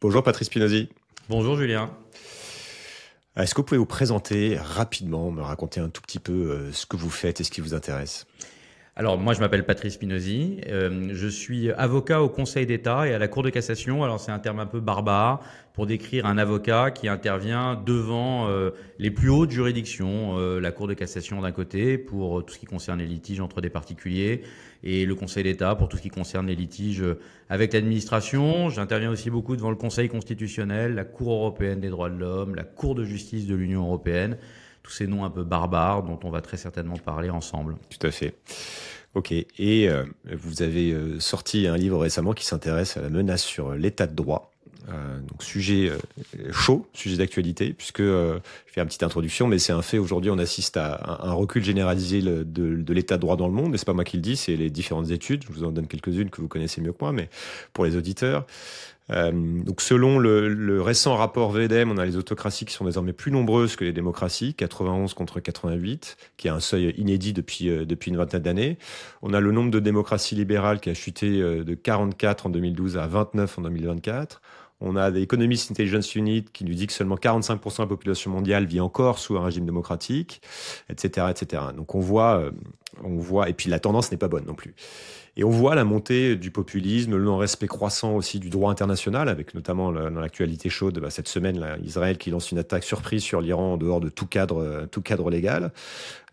Bonjour Patrice Spinozzi. Bonjour Julien. Est-ce que vous pouvez vous présenter rapidement, me raconter un tout petit peu ce que vous faites et ce qui vous intéresse? Alors moi je m'appelle Patrice Spinozzi, je suis avocat au Conseil d'État et à la Cour de cassation. Alors c'est un terme un peu barbare pour décrire un avocat qui intervient devant les plus hautes juridictions, la Cour de cassation d'un côté pour tout ce qui concerne les litiges entre des particuliers et le Conseil d'État pour tout ce qui concerne les litiges avec l'administration. J'interviens aussi beaucoup devant le Conseil constitutionnel, la Cour européenne des droits de l'homme, la Cour de justice de l'Union européenne. Tous ces noms un peu barbares dont on va très certainement parler ensemble. Tout à fait. Ok. Et vous avez sorti un livre récemment qui s'intéresse à la menace sur l'état de droit. Donc sujet chaud, sujet d'actualité, puisque je fais une petite introduction, mais c'est un fait. Aujourd'hui, on assiste à un recul généralisé de l'état de droit dans le monde. Mais c'est pas moi qui le dis, c'est les différentes études. Je vous en donne quelques-unes que vous connaissez mieux que moi, mais pour les auditeurs. Donc selon le récent rapport VDM, on a les autocraties qui sont désormais plus nombreuses que les démocraties, 91 contre 88, qui est un seuil inédit depuis une vingtaine d'années. On a le nombre de démocraties libérales qui a chuté de 44 en 2012 à 29 en 2024. On a Economist Intelligence Unit qui nous dit que seulement 45% de la population mondiale vit encore sous un régime démocratique, etc., etc. Donc on voit, et puis la tendance n'est pas bonne non plus. Et on voit la montée du populisme, le non-respect croissant aussi du droit international, avec notamment dans l'actualité chaude cette semaine, là, Israël qui lance une attaque surprise sur l'Iran en dehors de tout cadre légal.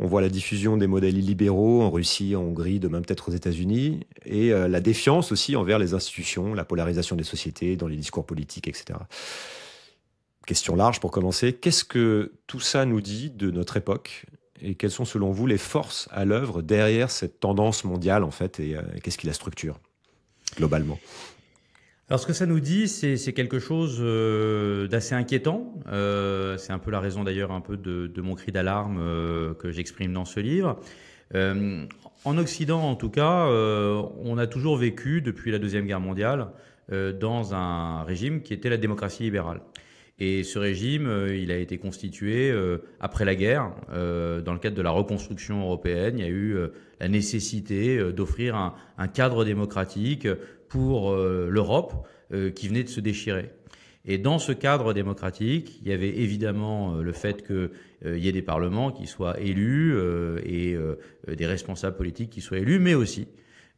On voit la diffusion des modèles illibéraux en Russie, en Hongrie, demain peut-être aux États-Unis, et la défiance aussi envers les institutions, la polarisation des sociétés dans les discours politiques, etc. Question large pour commencer. Qu'est-ce que tout ça nous dit de notre époque ? Et quelles sont, selon vous, les forces à l'œuvre derrière cette tendance mondiale, en fait, et qu'est-ce qui la structure, globalement? Alors ce que ça nous dit, c'est quelque chose d'assez inquiétant. C'est un peu la raison d'ailleurs un peu de mon cri d'alarme que j'exprime dans ce livre. En Occident, en tout cas, on a toujours vécu, depuis la Deuxième Guerre mondiale, dans un régime qui était la démocratie libérale. Et ce régime, il a été constitué après la guerre, dans le cadre de la reconstruction européenne. Il y a eu la nécessité d'offrir un cadre démocratique pour l'Europe qui venait de se déchirer. Et dans ce cadre démocratique, il y avait évidemment le fait qu'il y ait des parlements qui soient élus et des responsables politiques qui soient élus, mais aussi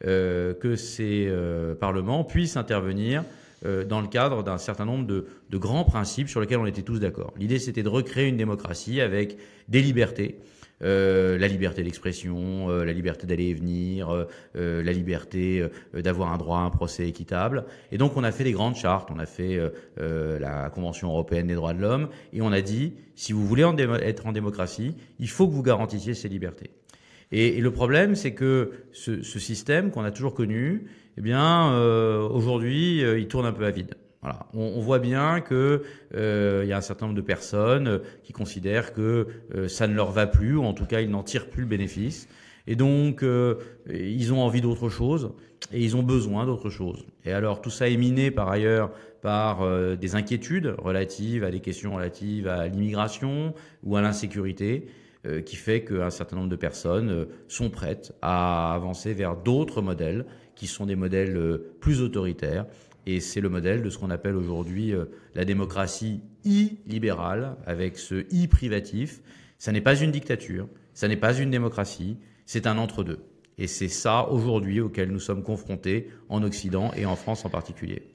que ces parlements puissent intervenir dans le cadre d'un certain nombre de grands principes sur lesquels on était tous d'accord. L'idée, c'était de recréer une démocratie avec des libertés, la liberté d'expression, la liberté d'aller et venir, la liberté d'avoir un droit à un procès équitable. Et donc, on a fait des grandes chartes, on a fait la Convention européenne des droits de l'homme, et on a dit, si vous voulez être en démocratie, il faut que vous garantissiez ces libertés. Et le problème, c'est que ce système qu'on a toujours connu, eh bien, aujourd'hui, il tourne un peu à vide. Voilà. On voit bien que il y a un certain nombre de personnes qui considèrent que ça ne leur va plus, ou en tout cas, ils n'en tirent plus le bénéfice. Et donc, ils ont envie d'autre chose et ils ont besoin d'autre chose. Et alors, tout ça est miné par ailleurs par des inquiétudes relatives à des questions relatives à l'immigration ou à l'insécurité, qui fait qu'un certain nombre de personnes sont prêtes à avancer vers d'autres modèles qui sont des modèles plus autoritaires. Et c'est le modèle de ce qu'on appelle aujourd'hui la démocratie illibérale, avec ce i privatif. Ça n'est pas une dictature, ça n'est pas une démocratie, c'est un entre-deux. Et c'est ça aujourd'hui auquel nous sommes confrontés en Occident et en France en particulier.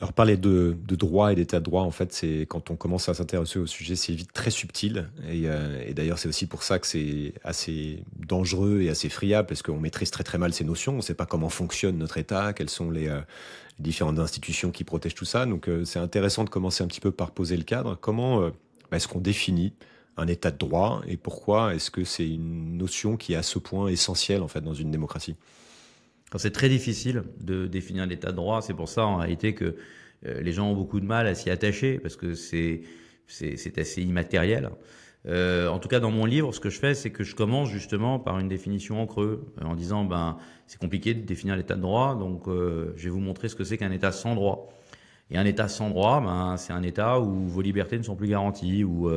Alors parler de droit et d'état de droit, en fait, c'est quand on commence à s'intéresser au sujet, c'est vite très subtil. Et d'ailleurs, c'est aussi pour ça que c'est assez dangereux et assez friable, parce qu'on maîtrise très très mal ces notions. On ne sait pas comment fonctionne notre État, quelles sont les différentes institutions qui protègent tout ça. Donc c'est intéressant de commencer un petit peu par poser le cadre. Comment est-ce qu'on définit un état de droit et pourquoi est-ce que c'est une notion qui est à ce point essentielle en fait dans une démocratie? C'est très difficile de définir l'état de droit. C'est pour ça, en réalité, que les gens ont beaucoup de mal à s'y attacher, parce que c'est assez immatériel. En tout cas, dans mon livre, ce que je fais, c'est que je commence justement par une définition en creux, en disant, c'est compliqué de définir l'état de droit, donc je vais vous montrer ce que c'est qu'un état sans droit. Et un état sans droit, c'est un état où vos libertés ne sont plus garanties, où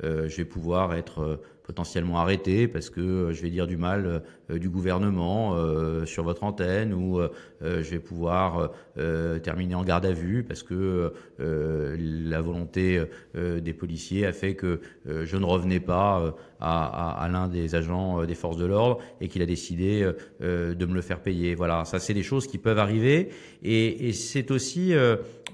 je vais pouvoir être potentiellement arrêté parce que je vais dire du mal du gouvernement sur votre antenne, ou je vais pouvoir terminer en garde à vue parce que la volonté des policiers a fait que je ne revenais pas à l'un des agents des forces de l'ordre et qu'il a décidé de me le faire payer. Voilà, ça c'est des choses qui peuvent arriver, et c'est aussi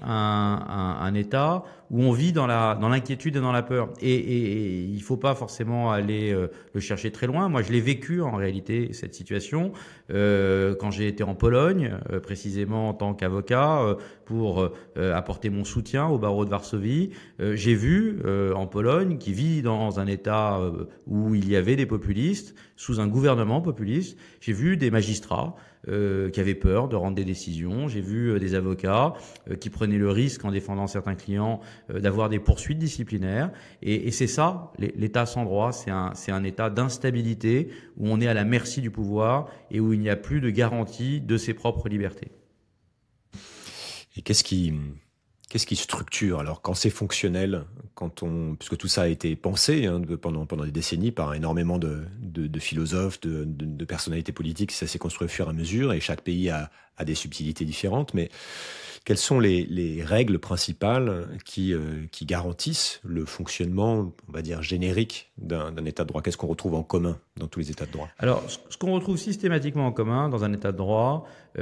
un état où on vit dans l'inquiétude et dans la peur. Et il faut pas forcément aller le chercher très loin. Moi, je l'ai vécu en réalité, cette situation, quand j'ai été en Pologne, précisément en tant qu'avocat, pour apporter mon soutien au barreau de Varsovie. J'ai vu en Pologne, qui vit dans un État où il y avait des populistes, sous un gouvernement populiste, j'ai vu des magistrats qui avaient peur de rendre des décisions. J'ai vu des avocats qui prenaient le risque, en défendant certains clients, d'avoir des poursuites disciplinaires. Et c'est ça, l'État sans droit, c'est un état d'instabilité où on est à la merci du pouvoir et où il n'y a plus de garantie de ses propres libertés. Et qu'est-ce qui structure alors quand c'est fonctionnel, puisque tout ça a été pensé pendant des décennies par énormément de philosophes, de personnalités politiques, ça s'est construit au fur et à mesure, et chaque pays a des subtilités différentes, mais quelles sont les règles principales qui garantissent le fonctionnement, on va dire, générique d'un État de droit? Qu'est-ce qu'on retrouve en commun dans tous les États de droit? Alors, ce qu'on retrouve systématiquement en commun dans un État de droit, qui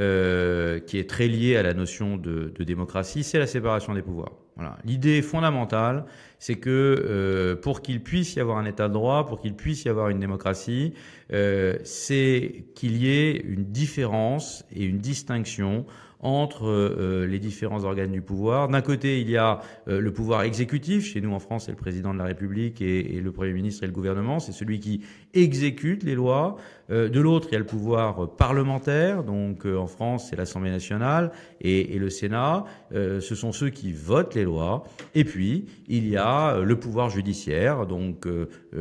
est très lié à la notion de démocratie, c'est la séparation des pouvoirs. Voilà. L'idée fondamentale, c'est que pour qu'il puisse y avoir un État de droit, pour qu'il puisse y avoir une démocratie, c'est qu'il y ait une différence et une distinction entre les différents organes du pouvoir. D'un côté, il y a le pouvoir exécutif. Chez nous, en France, c'est le président de la République et le Premier ministre et le gouvernement. C'est celui qui exécute les lois. De l'autre, il y a le pouvoir parlementaire. Donc, en France, c'est l'Assemblée nationale et le Sénat. Ce sont ceux qui votent les lois. Et puis, il y a le pouvoir judiciaire. Donc,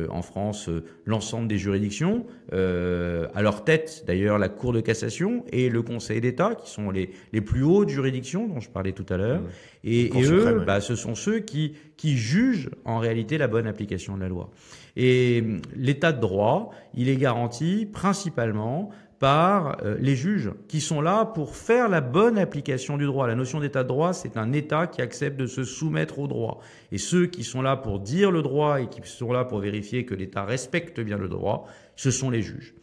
en France, l'ensemble des juridictions, à leur tête, d'ailleurs, la Cour de cassation et le Conseil d'État, qui sont les plus hautes juridictions dont je parlais tout à l'heure. Et eux, ce sont ceux qui jugent en réalité la bonne application de la loi. Et l'état de droit, il est garanti principalement par les juges qui sont là pour faire la bonne application du droit. La notion d'état de droit, c'est un État qui accepte de se soumettre au droit. Et ceux qui sont là pour dire le droit et qui sont là pour vérifier que l'État respecte bien le droit, ce sont les juges.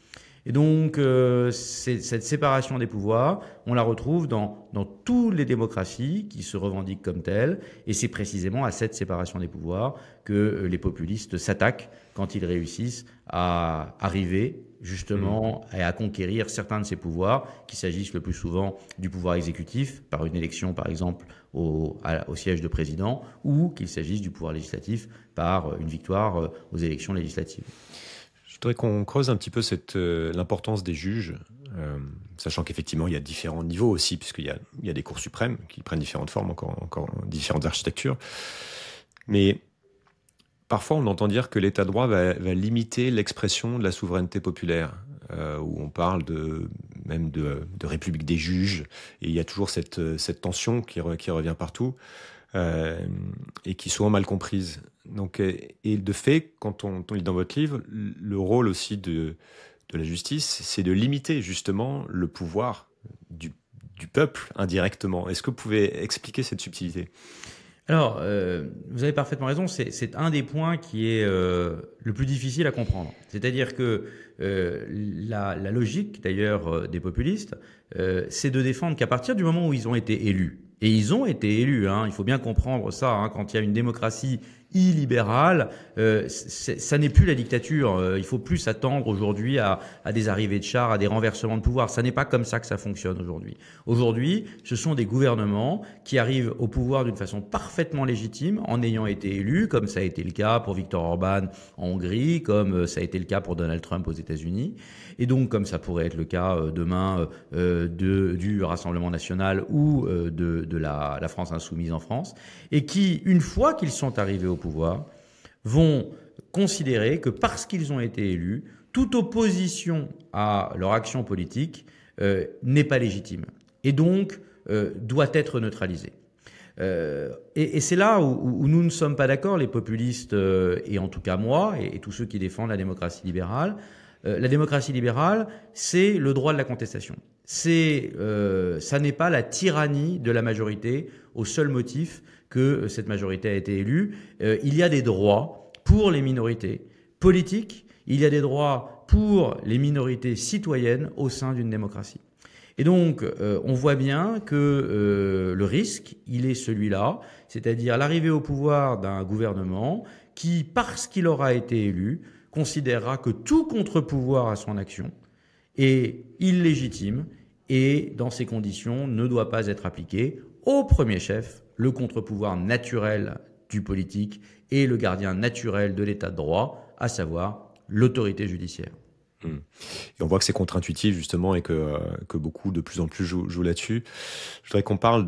Et donc, cette séparation des pouvoirs, on la retrouve dans toutes les démocraties qui se revendiquent comme telles. Et c'est précisément à cette séparation des pouvoirs que les populistes s'attaquent quand ils réussissent à arriver justement et à conquérir certains de ces pouvoirs, qu'il s'agisse le plus souvent du pouvoir exécutif, par une élection par exemple au siège de président, ou qu'il s'agisse du pouvoir législatif par une victoire aux élections législatives. Je voudrais qu'on creuse un petit peu l'importance des juges, sachant qu'effectivement il y a différents niveaux aussi, puisqu'il y a des cours suprêmes qui prennent différentes formes, encore différentes architectures. Mais parfois on entend dire que l'état de droit va limiter l'expression de la souveraineté populaire, où on parle même de république des juges, et il y a toujours cette tension qui revient partout. Et qui est souvent mal comprise. Donc, et de fait, quand on lit dans votre livre, le rôle aussi de la justice, c'est de limiter justement le pouvoir du peuple indirectement. Est-ce que vous pouvez expliquer cette subtilité ? Alors, vous avez parfaitement raison, c'est un des points qui est le plus difficile à comprendre. C'est-à-dire que la logique, d'ailleurs, des populistes, c'est de défendre qu'à partir du moment où ils ont été élus, et ils ont été élus, il faut bien comprendre ça, quand il y a une démocratie illibérale, ça n'est plus la dictature. Il faut plus s'attendre aujourd'hui à des arrivées de chars, à des renversements de pouvoir. Ça n'est pas comme ça que ça fonctionne aujourd'hui. Aujourd'hui, ce sont des gouvernements qui arrivent au pouvoir d'une façon parfaitement légitime en ayant été élus, comme ça a été le cas pour Viktor Orban en Hongrie, comme ça a été le cas pour Donald Trump aux États-Unis, et donc comme ça pourrait être le cas demain du Rassemblement national ou de la France insoumise en France, et qui, une fois qu'ils sont arrivés au pouvoir, vont considérer que parce qu'ils ont été élus, toute opposition à leur action politique n'est pas légitime et donc doit être neutralisée. Et c'est là où nous ne sommes pas d'accord, les populistes, et en tout cas moi, et tous ceux qui défendent la démocratie libérale. La démocratie libérale, c'est le droit de la contestation. Ça n'est pas la tyrannie de la majorité au seul motif que cette majorité a été élue. Il y a des droits pour les minorités politiques, il y a des droits pour les minorités citoyennes au sein d'une démocratie. Et donc, on voit bien que le risque, il est celui-là, c'est-à-dire l'arrivée au pouvoir d'un gouvernement qui, parce qu'il aura été élu, considérera que tout contre-pouvoir à son action est illégitime et, dans ces conditions, ne doit pas être appliqué. Au premier chef, le contre-pouvoir naturel du politique et le gardien naturel de l'état de droit, à savoir l'autorité judiciaire. Et on voit que c'est contre-intuitif justement et que beaucoup de plus en plus jouent là-dessus. Je voudrais qu'on parle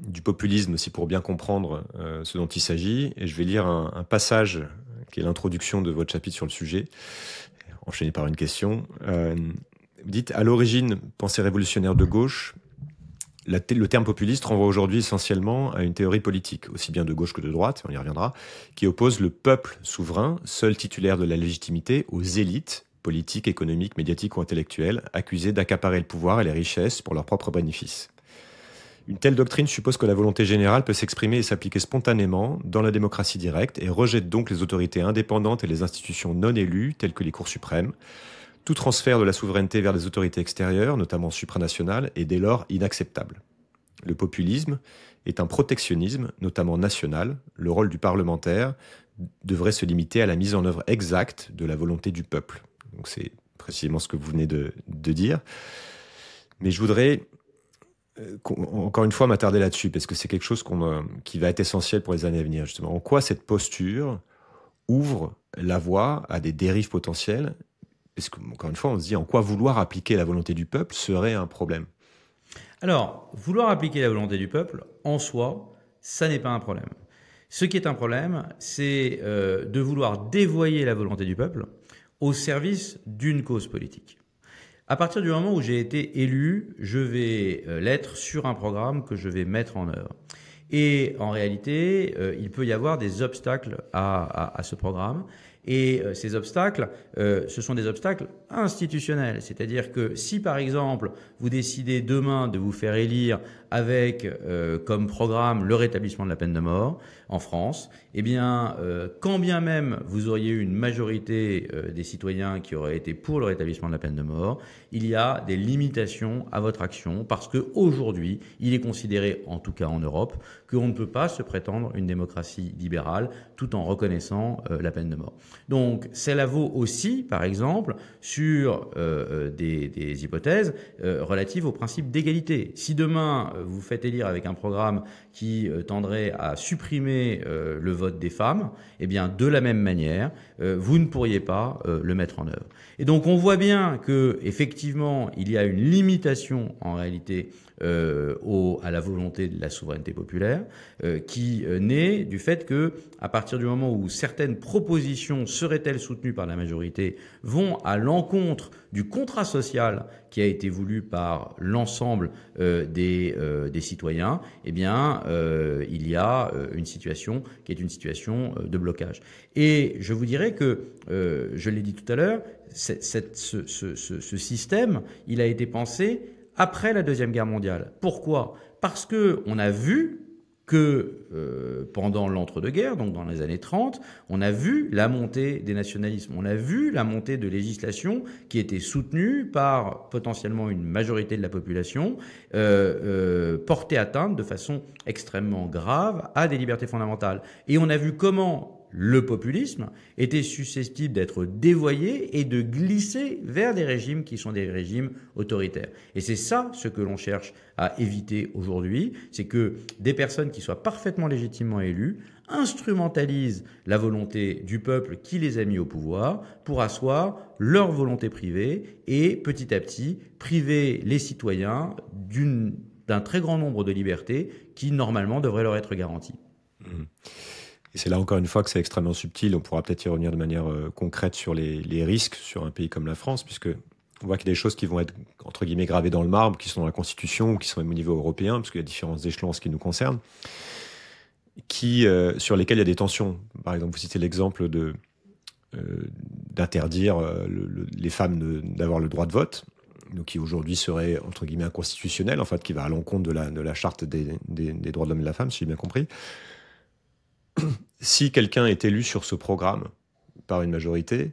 du populisme aussi pour bien comprendre ce dont il s'agit. Et je vais lire un passage qui est l'introduction de votre chapitre sur le sujet, enchaîné par une question. Vous dites, à l'origine, pensée révolutionnaire de gauche, le terme populiste renvoie aujourd'hui essentiellement à une théorie politique, aussi bien de gauche que de droite, on y reviendra, qui oppose le peuple souverain, seul titulaire de la légitimité, aux élites politiques, économiques, médiatiques ou intellectuelles, accusées d'accaparer le pouvoir et les richesses pour leurs propres bénéfices. Une telle doctrine suppose que la volonté générale peut s'exprimer et s'appliquer spontanément dans la démocratie directe et rejette donc les autorités indépendantes et les institutions non élues, telles que les cours suprêmes. Tout transfert de la souveraineté vers des autorités extérieures, notamment supranationales, est dès lors inacceptable. Le populisme est un protectionnisme, notamment national. Le rôle du parlementaire devrait se limiter à la mise en œuvre exacte de la volonté du peuple. Donc c'est précisément ce que vous venez de dire. Mais je voudrais encore une fois m'attarder là-dessus, parce que c'est quelque chose qui va être essentiel pour les années à venir, justement. En quoi cette posture ouvre la voie à des dérives potentielles? Parce qu'encore une fois, on se dit en quoi vouloir appliquer la volonté du peuple serait un problème. Alors, vouloir appliquer la volonté du peuple, en soi, ça n'est pas un problème. Ce qui est un problème, c'est de vouloir dévoyer la volonté du peuple au service d'une cause politique. À partir du moment où j'ai été élu, je vais l'être sur un programme que je vais mettre en œuvre. Et en réalité, il peut y avoir des obstacles à ce programme. Et ces obstacles, ce sont des obstacles institutionnels. C'est-à-dire que si, par exemple, vous décidez demain de vous faire élire avec comme programme le rétablissement de la peine de mort en France, eh bien, quand bien même vous auriez eu une majorité des citoyens qui auraient été pour le rétablissement de la peine de mort, il y a des limitations à votre action parce qu'aujourd'hui, il est considéré, en tout cas en Europe, qu'on ne peut pas se prétendre une démocratie libérale tout en reconnaissant la peine de mort. Donc, cela vaut aussi, par exemple, sur des hypothèses relatives au principe d'égalité. Si demain, vous faites élire avec un programme qui tendrait à supprimer le vote des femmes, eh bien, de la même manière, vous ne pourriez pas le mettre en œuvre. Et donc, on voit bien que effectivement, il y a une limitation en réalité à la volonté de la souveraineté populaire, qui naît du fait que, à partir du moment où certaines propositions seraient-elles soutenues par la majorité, vont à l'encontre du contrat social qui a été voulu par l'ensemble des citoyens, eh bien, il y a une situation qui est une situation de blocage. Et je vous dirais que, je l'ai dit tout à l'heure, ce système, il a été pensé après la Deuxième Guerre mondiale. Pourquoi ? Parce que on a vu que pendant l'entre-deux-guerres, donc dans les années 30, on a vu la montée des nationalismes, on a vu la montée de législations qui étaient soutenues par potentiellement une majorité de la population, porter atteinte de façon extrêmement grave à des libertés fondamentales. Et on a vu comment le populisme était susceptible d'être dévoyé et de glisser vers des régimes qui sont des régimes autoritaires. Et c'est ça ce que l'on cherche à éviter aujourd'hui, c'est que des personnes qui soient parfaitement légitimement élues instrumentalisent la volonté du peuple qui les a mis au pouvoir pour asseoir leur volonté privée et petit à petit priver les citoyens d'un très grand nombre de libertés qui normalement devraient leur être garanties. Et c'est là encore une fois que c'est extrêmement subtil. On pourra peut-être y revenir de manière concrète sur les risques sur un pays comme la France, puisque On voit qu'il y a des choses qui vont être, entre guillemets, gravées dans le marbre, qui sont dans la Constitution ou qui sont même au niveau européen, parce qu'il y a différents échelons en ce qui nous concerne, sur lesquels il y a des tensions. Par exemple, vous citez l'exemple d'interdire les femmes d'avoir le droit de vote, donc qui aujourd'hui serait, entre guillemets, inconstitutionnel, en fait, qui va à l'encontre de la charte des droits de l'homme et de la femme, si j'ai bien compris. Si quelqu'un est élu sur ce programme par une majorité,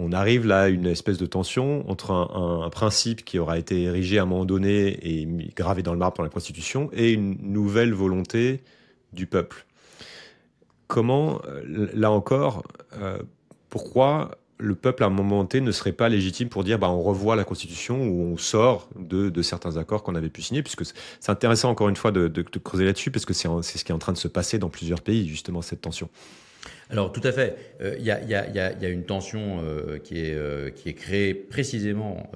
on arrive là à une espèce de tension entre un principe qui aura été érigé à un moment donné et gravé dans le marbre dans la Constitution et une nouvelle volonté du peuple. Comment, là encore, pourquoi le peuple à un moment T ne serait pas légitime pour dire on revoit la Constitution ou on sort de certains accords qu'on avait pu signer, puisque c'est intéressant encore une fois de creuser là-dessus, parce que c'est ce qui est en train de se passer dans plusieurs pays, justement, cette tension. Alors tout à fait, il y a une tension qui est créée précisément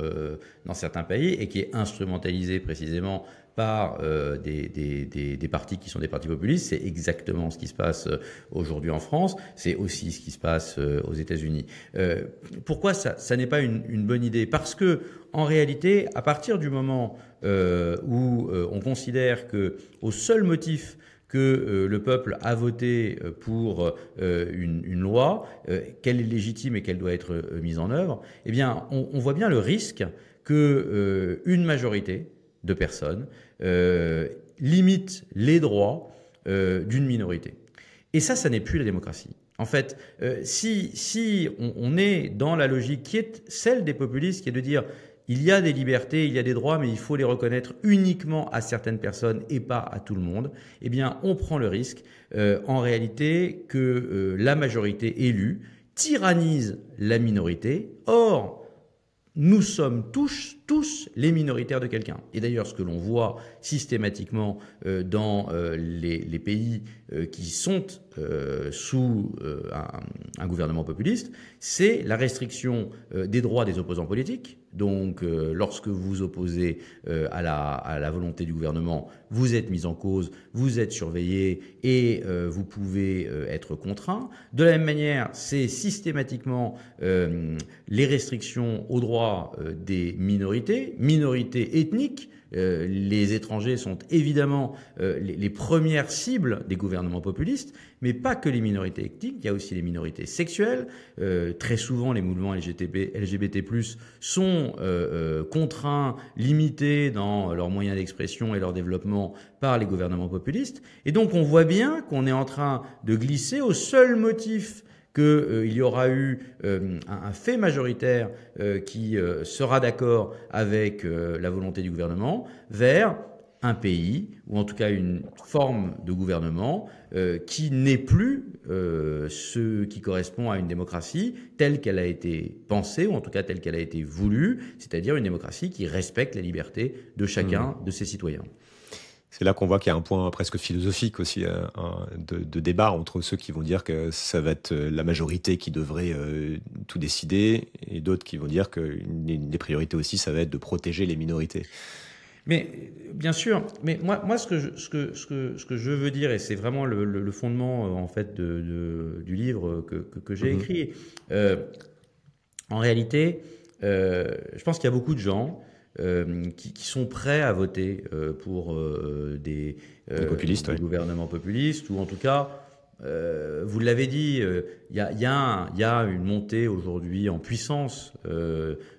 dans certains pays et qui est instrumentalisée précisément par des partis qui sont des partis populistes. C'est exactement ce qui se passe aujourd'hui en France, c'est aussi ce qui se passe aux États-Unis. Pourquoi ça n'est pas une bonne idée? Parce que en réalité, à partir du moment où on considère que au seul motif que le peuple a voté pour une loi, qu'elle est légitime et qu'elle doit être mise en œuvre, eh bien, on voit bien le risque que une majorité de personnes limite les droits d'une minorité. Et ça n'est plus la démocratie. En fait, si on est dans la logique qui est celle des populistes, qui est de dire il y a des libertés, il y a des droits, mais il faut les reconnaître uniquement à certaines personnes et pas à tout le monde, eh bien, on prend le risque, en réalité, que la majorité élue tyrannise la minorité. Or, nous sommes tous les minoritaires de quelqu'un. Et d'ailleurs, ce que l'on voit systématiquement dans les pays qui sont sous un gouvernement populiste, c'est la restriction des droits des opposants politiques. Donc, lorsque vous opposez à la volonté du gouvernement, vous êtes mis en cause, vous êtes surveillé et vous pouvez être contraint. De la même manière, c'est systématiquement les restrictions aux droits des minorités ethniques. Les étrangers sont évidemment les premières cibles des gouvernements populistes, mais pas que les minorités ethniques, il y a aussi les minorités sexuelles. Très souvent, les mouvements LGBT+, sont contraints, limités dans leurs moyens d'expression et leur développement par les gouvernements populistes. Et donc, on voit bien qu'on est en train de glisser au seul motif qu'il y aura eu un fait majoritaire qui sera d'accord avec la volonté du gouvernement vers un pays, ou en tout cas une forme de gouvernement qui n'est plus ce qui correspond à une démocratie telle qu'elle a été pensée, ou en tout cas telle qu'elle a été voulue, c'est-à-dire une démocratie qui respecte la liberté de chacun de ses citoyens. C'est là qu'on voit qu'il y a un point presque philosophique aussi de débat entre ceux qui vont dire que ça va être la majorité qui devrait tout décider et d'autres qui vont dire qu'une des priorités aussi, ça va être de protéger les minorités. Mais bien sûr, mais moi ce que je veux dire, et c'est vraiment le fondement en fait du livre que j'ai écrit, en réalité, je pense qu'il y a beaucoup de gens qui sont prêts à voter pour des gouvernements populistes, ou en tout cas, vous l'avez dit, il y a une montée aujourd'hui en puissance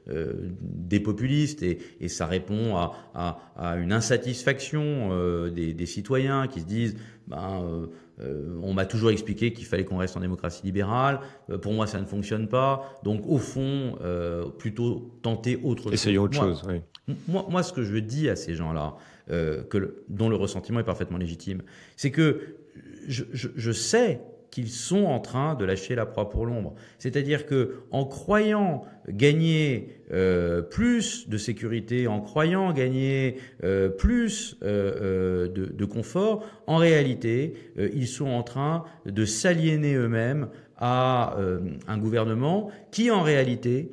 des populistes, et ça répond à une insatisfaction des citoyens qui se disent on m'a toujours expliqué qu'il fallait qu'on reste en démocratie libérale. Pour moi, ça ne fonctionne pas. Donc, au fond, plutôt tenter autre chose. Essayons autre chose, oui. Moi, ce que je dis à ces gens-là, dont le ressentiment est parfaitement légitime, c'est que je sais qu'ils sont en train de lâcher la proie pour l'ombre. C'est-à-dire que, en croyant gagner plus de sécurité, en croyant gagner plus de confort, en réalité, ils sont en train de s'aliéner eux-mêmes à un gouvernement qui, en réalité,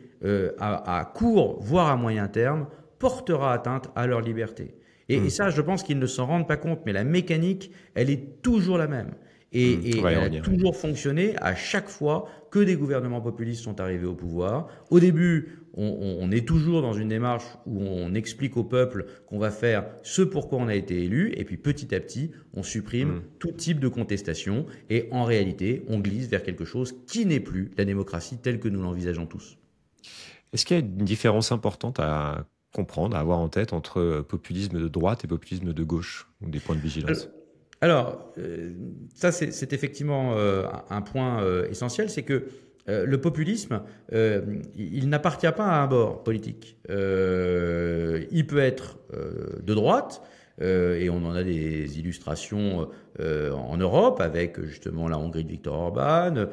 à court, voire à moyen terme, portera atteinte à leur liberté. Et ça, je pense qu'ils ne s'en rendent pas compte, mais la mécanique, elle est toujours la même. Et elle a toujours fonctionné à chaque fois que des gouvernements populistes sont arrivés au pouvoir. Au début, on est toujours dans une démarche où on explique au peuple qu'on va faire ce pourquoi on a été élu, et puis petit à petit, on supprime tout type de contestation, et en réalité, on glisse vers quelque chose qui n'est plus la démocratie telle que nous l'envisageons tous. Est-ce qu'il y a une différence importante à comprendre, à avoir en tête entre populisme de droite et populisme de gauche, ou des points de vigilance? Alors, ça c'est effectivement un point essentiel, c'est que le populisme, il n'appartient pas à un bord politique. Il peut être de droite, et on en a des illustrations en Europe, avec justement la Hongrie de Viktor Orban,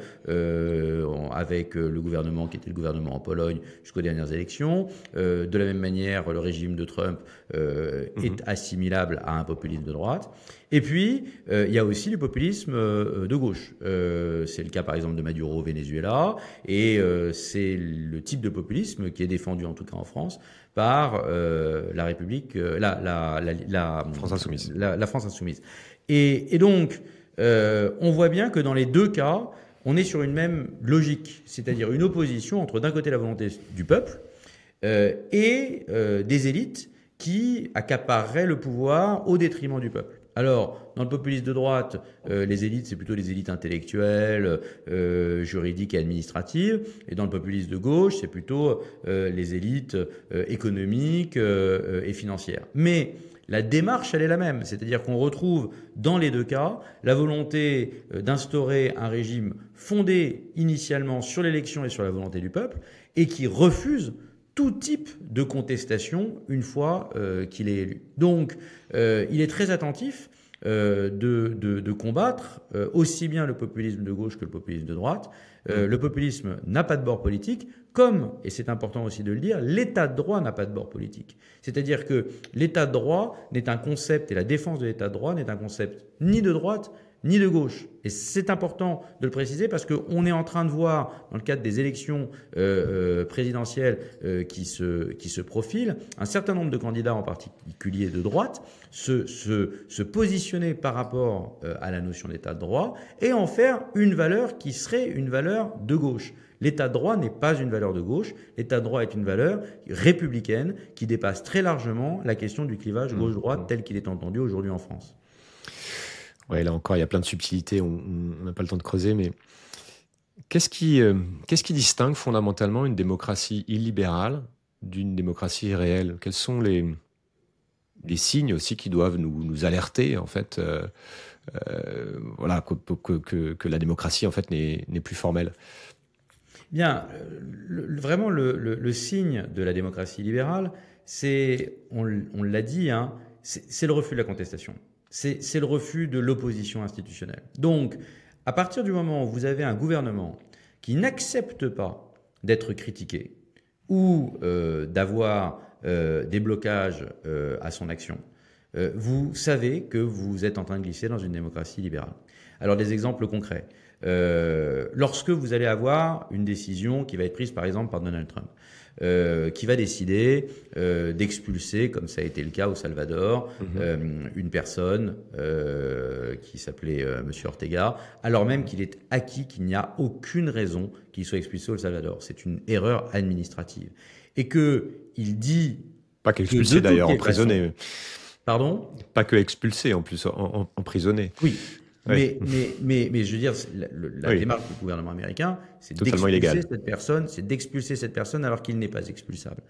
avec le gouvernement qui était le gouvernement en Pologne jusqu'aux dernières élections. De la même manière, le régime de Trump est assimilable à un populisme de droite. Et puis, il y a aussi du populisme de gauche. C'est le cas, par exemple, de Maduro au Venezuela, et c'est le type de populisme qui est défendu, en tout cas en France, par la République, la France Insoumise. La France Insoumise. Et donc, on voit bien que dans les deux cas, on est sur une même logique, c'est-à-dire une opposition entre, d'un côté, la volonté du peuple et des élites qui accapareraient le pouvoir au détriment du peuple. Alors, dans le populisme de droite, les élites, c'est plutôt les élites intellectuelles, juridiques et administratives. Et dans le populisme de gauche, c'est plutôt les élites économiques et financières. Mais la démarche, elle est la même. C'est-à-dire qu'on retrouve dans les deux cas la volonté d'instaurer un régime fondé initialement sur l'élection et sur la volonté du peuple, et qui refuse tout type de contestation une fois qu'il est élu. Donc, il est très attentif de combattre aussi bien le populisme de gauche que le populisme de droite. Le populisme n'a pas de bord politique, comme, et c'est important aussi de le dire, l'état de droit n'a pas de bord politique. C'est-à-dire que l'état de droit n'est un concept, et la défense de l'état de droit n'est un concept ni de droite ni de gauche. Et c'est important de le préciser parce qu'on est en train de voir, dans le cadre des élections présidentielles qui se profilent, un certain nombre de candidats, en particulier de droite, se positionner par rapport à la notion d'état de droit et en faire une valeur qui serait une valeur de gauche. L'état de droit n'est pas une valeur de gauche. L'état de droit est une valeur républicaine qui dépasse très largement la question du clivage gauche-droite tel qu'il est entendu aujourd'hui en France. Ouais, là encore, il y a plein de subtilités, on n'a pas le temps de creuser, mais qu'est-ce qui distingue fondamentalement une démocratie illibérale d'une démocratie réelle? Quels sont les signes aussi qui doivent nous alerter, en fait, voilà, que la démocratie, en fait, n'est plus formelle? Bien, vraiment, le signe de la démocratie libérale, c'est, on l'a dit, hein, c'est le refus de la contestation. C'est le refus de l'opposition institutionnelle. Donc, à partir du moment où vous avez un gouvernement qui n'accepte pas d'être critiqué ou d'avoir des blocages à son action, vous savez que vous êtes en train de glisser dans une démocratie libérale. Alors, des exemples concrets. Lorsque vous allez avoir une décision qui va être prise, par exemple, par Donald Trump, qui va décider d'expulser, comme ça a été le cas au Salvador, une personne qui s'appelait Monsieur Ortega, alors même qu'il est acquis qu'il n'y a aucune raison qu'il soit expulsé au Salvador. C'est une erreur administrative. Et qu'il dit... Pas qu'expulsé d'ailleurs, emprisonné. Pardon ? Pas que expulsé, en plus, emprisonné. Oui. Oui. Mais je veux dire, la démarche du gouvernement américain, c'est d'expulser cette personne alors qu'il n'est pas expulsable.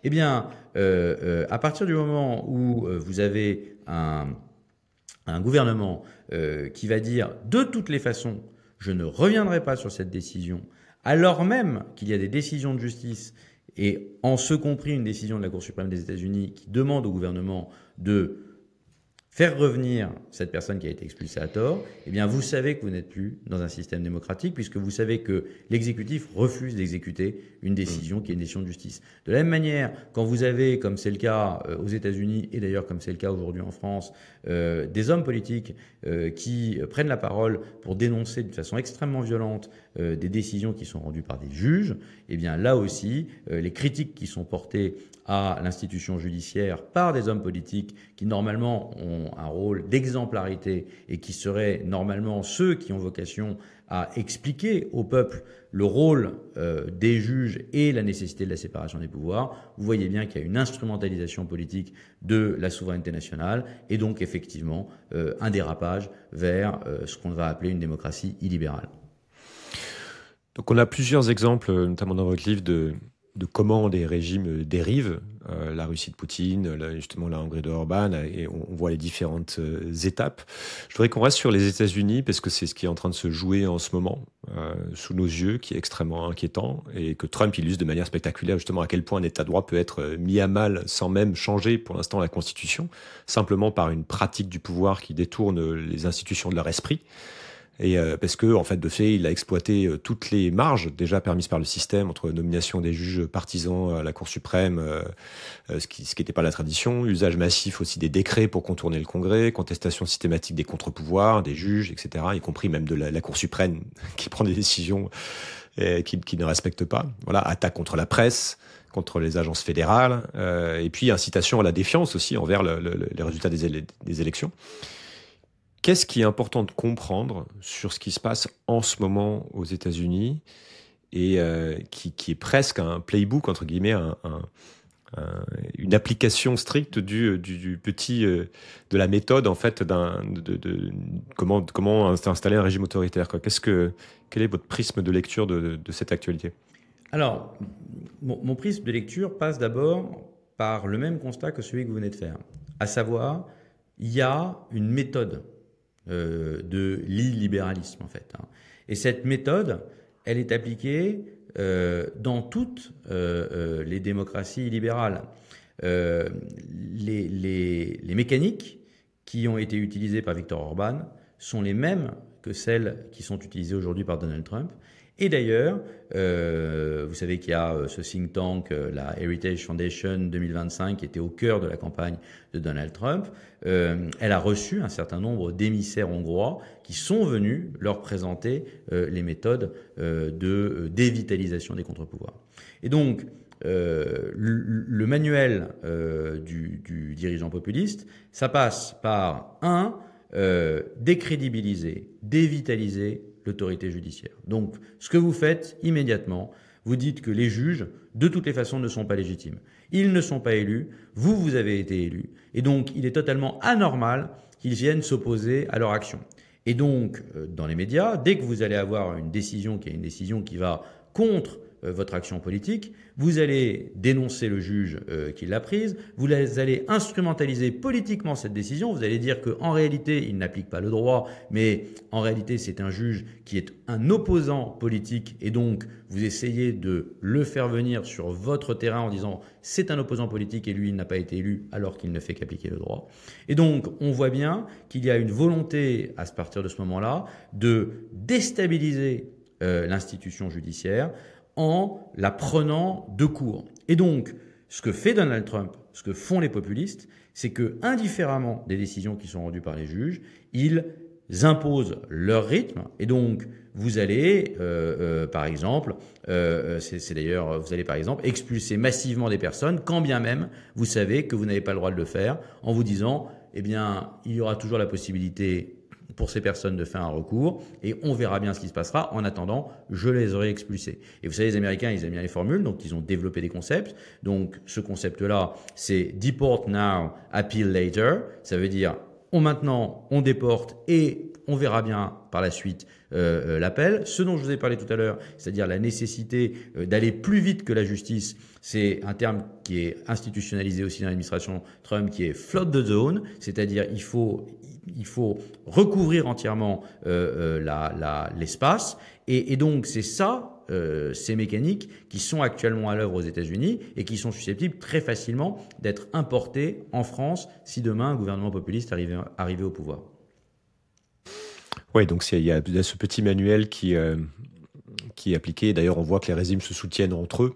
Eh bien, à partir du moment où vous avez un gouvernement qui va dire de toutes les façons, je ne reviendrai pas sur cette décision, alors même qu'il y a des décisions de justice, et en ce compris une décision de la Cour suprême des États-Unis qui demande au gouvernement de faire revenir cette personne qui a été expulsée à tort, eh bien vous savez que vous n'êtes plus dans un système démocratique puisque vous savez que l'exécutif refuse d'exécuter une décision qui est une décision de justice. De la même manière, quand vous avez, comme c'est le cas aux États-Unis et d'ailleurs comme c'est le cas aujourd'hui en France, des hommes politiques qui prennent la parole pour dénoncer d'une façon extrêmement violente des décisions qui sont rendues par des juges, eh bien là aussi, les critiques qui sont portées à l'institution judiciaire par des hommes politiques qui normalement ont ont un rôle d'exemplarité et qui seraient normalement ceux qui ont vocation à expliquer au peuple le rôle des juges et la nécessité de la séparation des pouvoirs, vous voyez bien qu'il y a une instrumentalisation politique de la souveraineté nationale et donc effectivement un dérapage vers ce qu'on va appeler une démocratie illibérale. Donc on a plusieurs exemples, notamment dans votre livre, de comment des régimes dérivent, la Russie de Poutine, justement la Hongrie de Orban, et on voit les différentes étapes. Je voudrais qu'on reste sur les États-Unis, parce que c'est ce qui est en train de se jouer en ce moment, sous nos yeux, qui est extrêmement inquiétant, et que Trump illustre de manière spectaculaire justement à quel point un État de droit peut être mis à mal sans même changer pour l'instant la Constitution, simplement par une pratique du pouvoir qui détourne les institutions de leur esprit. Et parce que, en fait, de fait, il a exploité toutes les marges déjà permises par le système entre nomination des juges partisans à la Cour suprême, ce qui n'était pas la tradition, usage massif aussi des décrets pour contourner le Congrès, contestation systématique des contre-pouvoirs, des juges, etc., y compris même de la Cour suprême qui prend des décisions qui ne respectent pas. Voilà, attaque contre la presse, contre les agences fédérales, et puis incitation à la défiance aussi envers les résultats des élections. Qu'est-ce qui est important de comprendre sur ce qui se passe en ce moment aux États-Unis et qui est presque un playbook, entre guillemets, une application stricte de la méthode, en fait, comment installer un régime autoritaire, quoi. Quel est votre prisme de lecture de cette actualité? Alors, mon prisme de lecture passe d'abord par le même constat que celui que vous venez de faire, à savoir, il y a une méthode de l'illibéralisme en fait. Et cette méthode, elle est appliquée dans toutes les démocraties libérales. Les mécaniques qui ont été utilisées par Viktor Orban sont les mêmes que celles qui sont utilisées aujourd'hui par Donald Trump. Et d'ailleurs, vous savez qu'il y a ce think tank, la Heritage Foundation 2025, qui était au cœur de la campagne de Donald Trump. Elle a reçu un certain nombre d'émissaires hongrois qui sont venus leur présenter les méthodes de dévitalisation des contre-pouvoirs. Et donc, le manuel du dirigeant populiste, ça passe par décrédibiliser, dévitaliser l'autorité judiciaire. Donc, ce que vous faites immédiatement, vous dites que les juges, de toutes les façons, ne sont pas légitimes. Ils ne sont pas élus, vous avez été élus. Et donc, il est totalement anormal qu'ils viennent s'opposer à leur action. Et donc, dans les médias, dès que vous allez avoir une décision qui va contre votre action politique, vous allez dénoncer le juge qui l'a prise, vous allez instrumentaliser politiquement cette décision, vous allez dire qu'en réalité, il n'applique pas le droit, mais en réalité, c'est un juge qui est un opposant politique et donc vous essayez de le faire venir sur votre terrain en disant c'est un opposant politique et lui, il n'a pas été élu alors qu'il ne fait qu'appliquer le droit. Et donc, on voit bien qu'il y a une volonté à partir de ce moment-là de déstabiliser l'institution judiciaire en la prenant de court. Et donc, ce que fait Donald Trump, ce que font les populistes, c'est que, indifféremment des décisions qui sont rendues par les juges, ils imposent leur rythme. Et donc, vous allez, par exemple, vous allez par exemple expulser massivement des personnes, quand bien même vous savez que vous n'avez pas le droit de le faire, en vous disant, eh bien, il y aura toujours la possibilité pour ces personnes de faire un recours et on verra bien ce qui se passera. En attendant, je les aurai expulsés. Et vous savez, les Américains, ils aiment bien les formules, donc ils ont développé des concepts. Donc ce concept-là, c'est deport now, appeal later. Ça veut dire maintenant, on déporte et on verra bien par la suite l'appel. Ce dont je vous ai parlé tout à l'heure, c'est-à-dire la nécessité d'aller plus vite que la justice, c'est un terme qui est institutionnalisé aussi dans l'administration Trump, qui est flood the zone, c'est-à-dire il faut recouvrir entièrement l'espace. Et donc, c'est ça, ces mécaniques qui sont actuellement à l'œuvre aux États-Unis et qui sont susceptibles très facilement d'être importées en France si demain un gouvernement populiste arrivait au pouvoir. Oui, donc il y a ce petit manuel qui est appliqué. D'ailleurs, on voit que les régimes se soutiennent entre eux.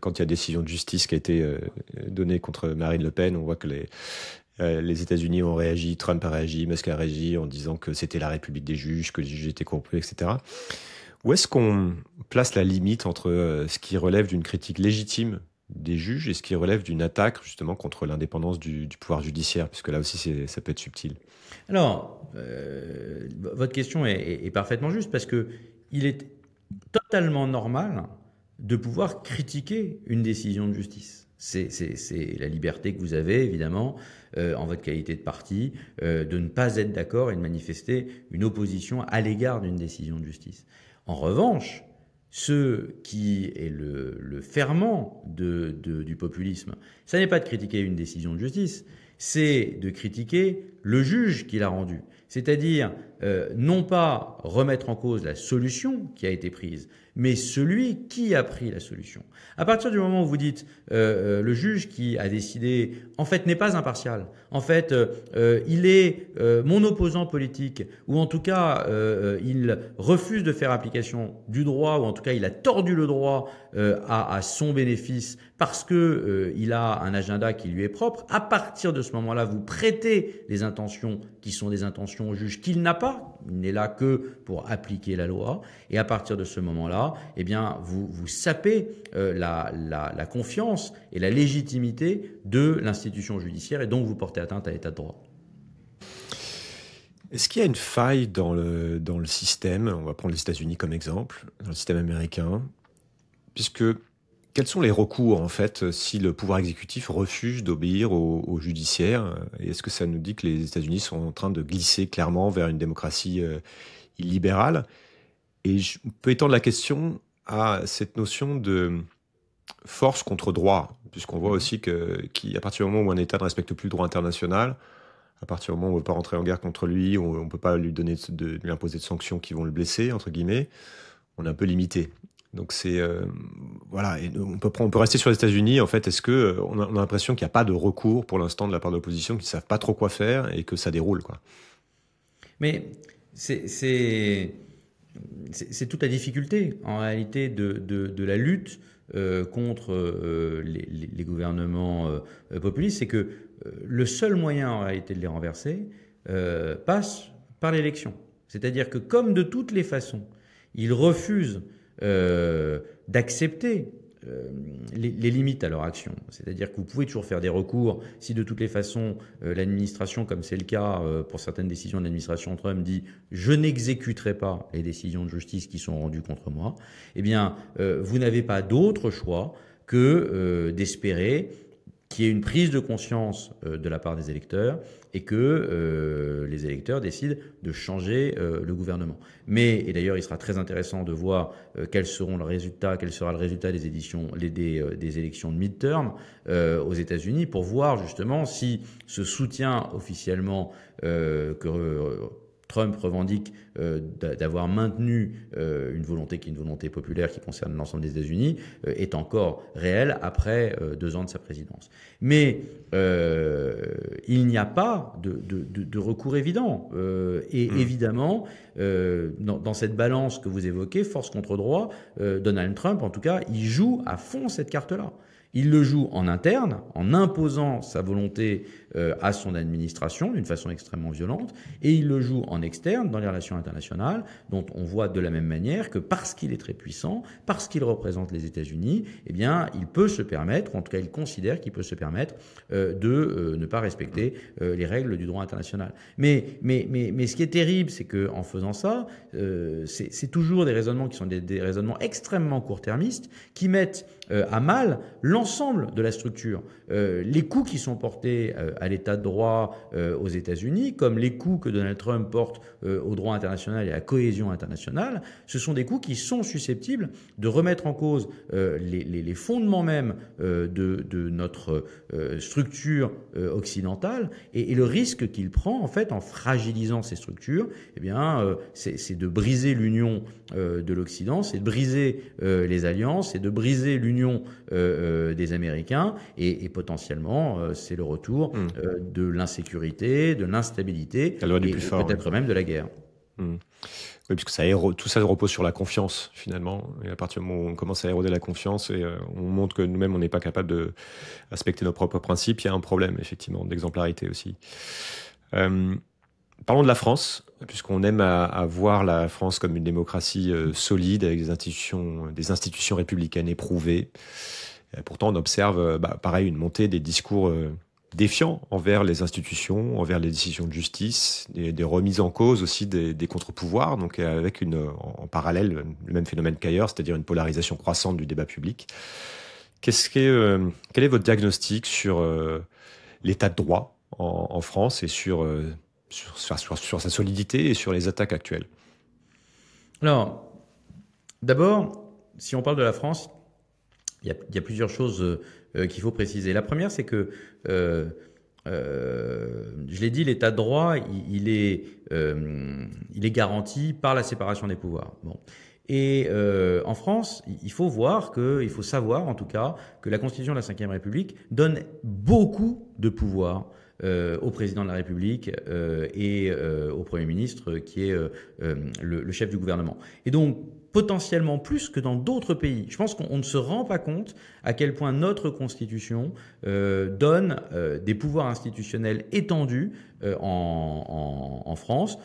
Quand il y a décision de justice qui a été donnée contre Marine Le Pen, on voit que les États-Unis ont réagi, Trump a réagi, Musk a réagi en disant que c'était la République des juges, que les juges étaient corrompus, etc. Où est-ce qu'on place la limite entre ce qui relève d'une critique légitime des juges et ce qui relève d'une attaque justement contre l'indépendance du pouvoir judiciaire, puisque là aussi ça peut être subtil. Alors, votre question est parfaitement juste parce que il est totalement normal de pouvoir critiquer une décision de justice. C'est la liberté que vous avez, évidemment, en votre qualité de parti, de ne pas être d'accord et de manifester une opposition à l'égard d'une décision de justice. En revanche, ce qui est le ferment du populisme, ça n'est pas de critiquer une décision de justice, c'est de critiquer le juge qui l'a rendue. C'est-à-dire, non pas remettre en cause la solution qui a été prise, mais celui qui a pris la solution. À partir du moment où vous dites le juge qui a décidé, en fait, n'est pas impartial. En fait, il est mon opposant politique, ou en tout cas, il refuse de faire application du droit, ou en tout cas, il a tordu le droit à son bénéfice parce que il a un agenda qui lui est propre. À partir de ce moment-là, vous prêtez les intentions qui sont des intentions au juge qu'il n'a pas. Il n'est là que pour appliquer la loi. Et à partir de ce moment-là, eh bien, vous sapez la confiance et la légitimité de l'institution judiciaire et donc vous portez atteinte à l'état de droit. Est-ce qu'il y a une faille dans le système? On va prendre les États-Unis comme exemple, dans le système américain, puisque quels sont les recours, en fait, si le pouvoir exécutif refuse d'obéir au judiciaire? Et est-ce que ça nous dit que les États-Unis sont en train de glisser clairement vers une démocratie illibérale? Et je peux étendre la question à cette notion de force contre droit, puisqu'on voit aussi qu'à partir du moment où un État ne respecte plus le droit international, à partir du moment où on ne veut pas rentrer en guerre contre lui, on ne peut pas lui imposer de sanctions qui vont le blesser, entre guillemets, on est un peu limité. Donc voilà, et on peut rester sur les États-Unis. En fait, est-ce que on a l'impression qu'il n'y a pas de recours pour l'instant de la part de l'opposition, qu'ils ne savent pas trop quoi faire et que ça déroule, quoi? Mais c'est toute la difficulté, en réalité, de la lutte contre les gouvernements populistes, c'est que le seul moyen, en réalité, de les renverser passe par l'élection. C'est-à-dire que, comme de toutes les façons, ils refusent d'accepter les limites à leur action. C'est-à-dire que vous pouvez toujours faire des recours si de toutes les façons l'administration, comme c'est le cas pour certaines décisions de l'administration Trump, dit « je n'exécuterai pas les décisions de justice qui sont rendues contre moi », eh bien, vous n'avez pas d'autre choix que d'espérer qu'il y ait une prise de conscience de la part des électeurs et que les électeurs décident de changer le gouvernement. Et d'ailleurs, il sera très intéressant de voir quel sera le résultat des élections de midterm aux États-Unis pour voir justement si ce soutien officiellement que Trump revendique d'avoir maintenu une volonté qui est une volonté populaire qui concerne l'ensemble des États-Unis est encore réelle après 2 ans de sa présidence. Mais il n'y a pas de recours évident. Évidemment, dans cette balance que vous évoquez, force contre droit, Donald Trump, en tout cas, il joue à fond cette carte-là. Il le joue en interne, en imposant sa volonté à son administration d'une façon extrêmement violente, et il le joue en externe, dans les relations internationales, dont on voit de la même manière que parce qu'il est très puissant, parce qu'il représente les États-Unis, eh bien, il peut se permettre, ou en tout cas, il considère qu'il peut se permettre de ne pas respecter les règles du droit international. Mais ce qui est terrible, c'est que en faisant ça, c'est toujours des raisonnements qui sont des raisonnements extrêmement court-termistes, qui mettent à mal l'ensemble de la structure. Les coûts qui sont portés à l'état de droit aux États-Unis, comme les coûts que Donald Trump porte au droit international et à la cohésion internationale, ce sont des coûts qui sont susceptibles de remettre en cause les fondements même de notre structure occidentale et le risque qu'il prend en fait en fragilisant ces structures, eh bien, c'est de briser l'union de l'Occident, c'est de briser les alliances, c'est de briser l'union des Américains et potentiellement c'est le retour de l'insécurité, de l'instabilité et peut-être même de la guerre. Oui, puisque tout ça repose sur la confiance finalement. Et à partir du moment où on commence à éroder la confiance et on montre que nous-mêmes on n'est pas capable de respecter nos propres principes, il y a un problème effectivement d'exemplarité aussi. Parlons de la France, puisqu'on aime à voir la France comme une démocratie solide avec des institutions républicaines éprouvées. Et pourtant, on observe, pareil, une montée des discours défiants envers les institutions, envers les décisions de justice, des remises en cause aussi des contre-pouvoirs, donc avec en parallèle le même phénomène qu'ailleurs, c'est-à-dire une polarisation croissante du débat public. Quel est votre diagnostic sur l'état de droit en France et sur sa solidité et sur les attaques actuelles? Alors, d'abord, si on parle de la France, il y a plusieurs choses qu'il faut préciser. La première, c'est que, je l'ai dit, l'état de droit, il est garanti par la séparation des pouvoirs. Bon. Et en France, il faut savoir en tout cas, que la Constitution de la Ve République donne beaucoup de pouvoir au président de la République et au Premier ministre, qui est le chef du gouvernement. Et donc, potentiellement plus que dans d'autres pays. Je pense qu'on ne se rend pas compte à quel point notre Constitution donne des pouvoirs institutionnels étendus en France,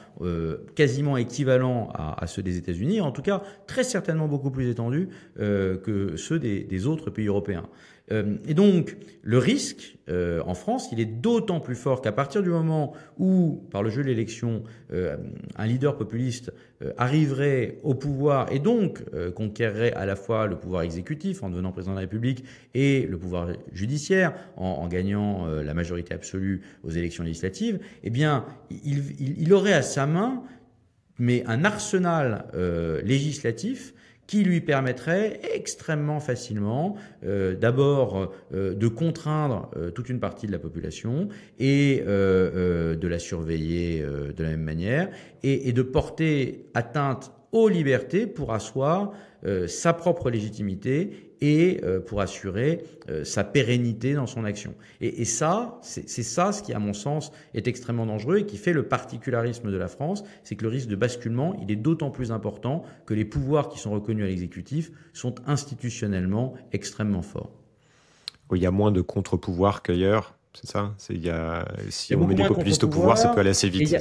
quasiment équivalents à ceux des États-Unis, en tout cas très certainement beaucoup plus étendus que ceux des autres pays européens. Et donc, le risque en France, il est d'autant plus fort qu'à partir du moment où, par le jeu de l'élection, un leader populiste arriverait au pouvoir et donc conquerrait à la fois le pouvoir exécutif en devenant président de la République et le pouvoir judiciaire en gagnant la majorité absolue aux élections législatives, eh bien, il aurait à sa main un arsenal législatif qui lui permettrait extrêmement facilement d'abord de contraindre toute une partie de la population et de la surveiller de la même manière et de porter atteinte aux libertés pour asseoir sa propre légitimité et pour assurer sa pérennité dans son action. Et ça, c'est ça ce qui, à mon sens, est extrêmement dangereux et qui fait le particularisme de la France, c'est que le risque de basculement, il est d'autant plus important que les pouvoirs qui sont reconnus à l'exécutif sont institutionnellement extrêmement forts. Il y a moins de contre-pouvoirs qu'ailleurs, c'est ça? Si on met des populistes au pouvoir, ça peut aller assez vite.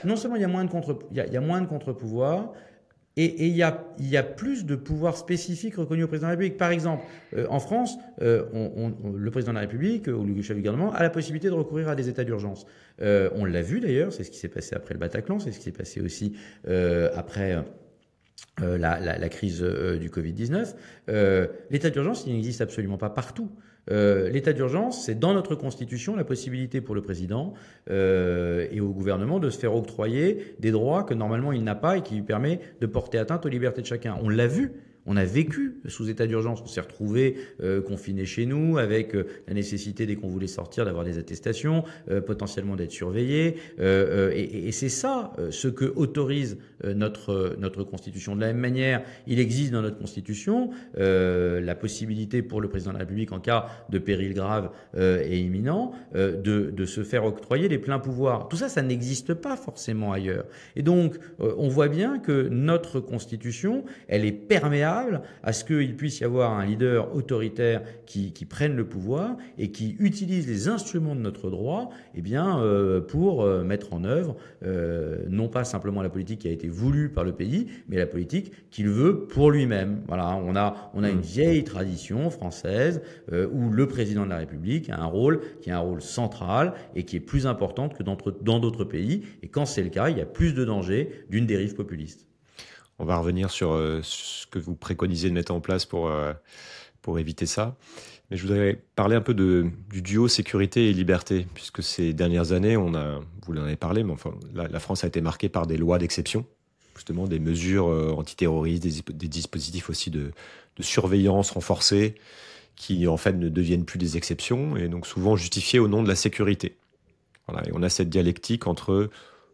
Non seulement il y a moins de contre-pouvoirs, et il y a plus de pouvoirs spécifiques reconnus au président de la République. Par exemple, en France, le président de la République ou le chef du gouvernement a la possibilité de recourir à des états d'urgence. On l'a vu d'ailleurs, c'est ce qui s'est passé après le Bataclan, c'est ce qui s'est passé aussi après la crise du Covid-19. L'état d'urgence, il n'existe absolument pas partout. L'état d'urgence, c'est dans notre Constitution la possibilité pour le président et au gouvernement de se faire octroyer des droits que normalement il n'a pas et qui lui permet de porter atteinte aux libertés de chacun. On l'a vu. On a vécu sous état d'urgence, on s'est retrouvé confiné chez nous avec la nécessité dès qu'on voulait sortir d'avoir des attestations, potentiellement d'être surveillé. Et c'est ça ce que autorise notre Constitution. De la même manière, il existe dans notre Constitution la possibilité pour le président de la République, en cas de péril grave et imminent, de se faire octroyer les pleins pouvoirs. Tout ça, ça n'existe pas forcément ailleurs. Et donc, on voit bien que notre Constitution, elle est perméable à ce qu'il puisse y avoir un leader autoritaire qui prenne le pouvoir et qui utilise les instruments de notre droit pour mettre en œuvre non pas simplement la politique qui a été voulue par le pays, mais la politique qu'il veut pour lui-même. Voilà, on a une vieille tradition française où le président de la République a un rôle qui est un rôle central et qui est plus important que dans d'autres pays. Et quand c'est le cas, il y a plus de danger d'une dérive populiste. On va revenir sur ce que vous préconisez de mettre en place pour éviter ça. Mais je voudrais parler un peu du duo sécurité et liberté, puisque ces dernières années, vous en avez parlé, mais enfin, la France a été marquée par des lois d'exception, justement des mesures antiterroristes, des dispositifs aussi de surveillance renforcée, qui en fait ne deviennent plus des exceptions, et donc souvent justifiées au nom de la sécurité. Voilà, et on a cette dialectique entre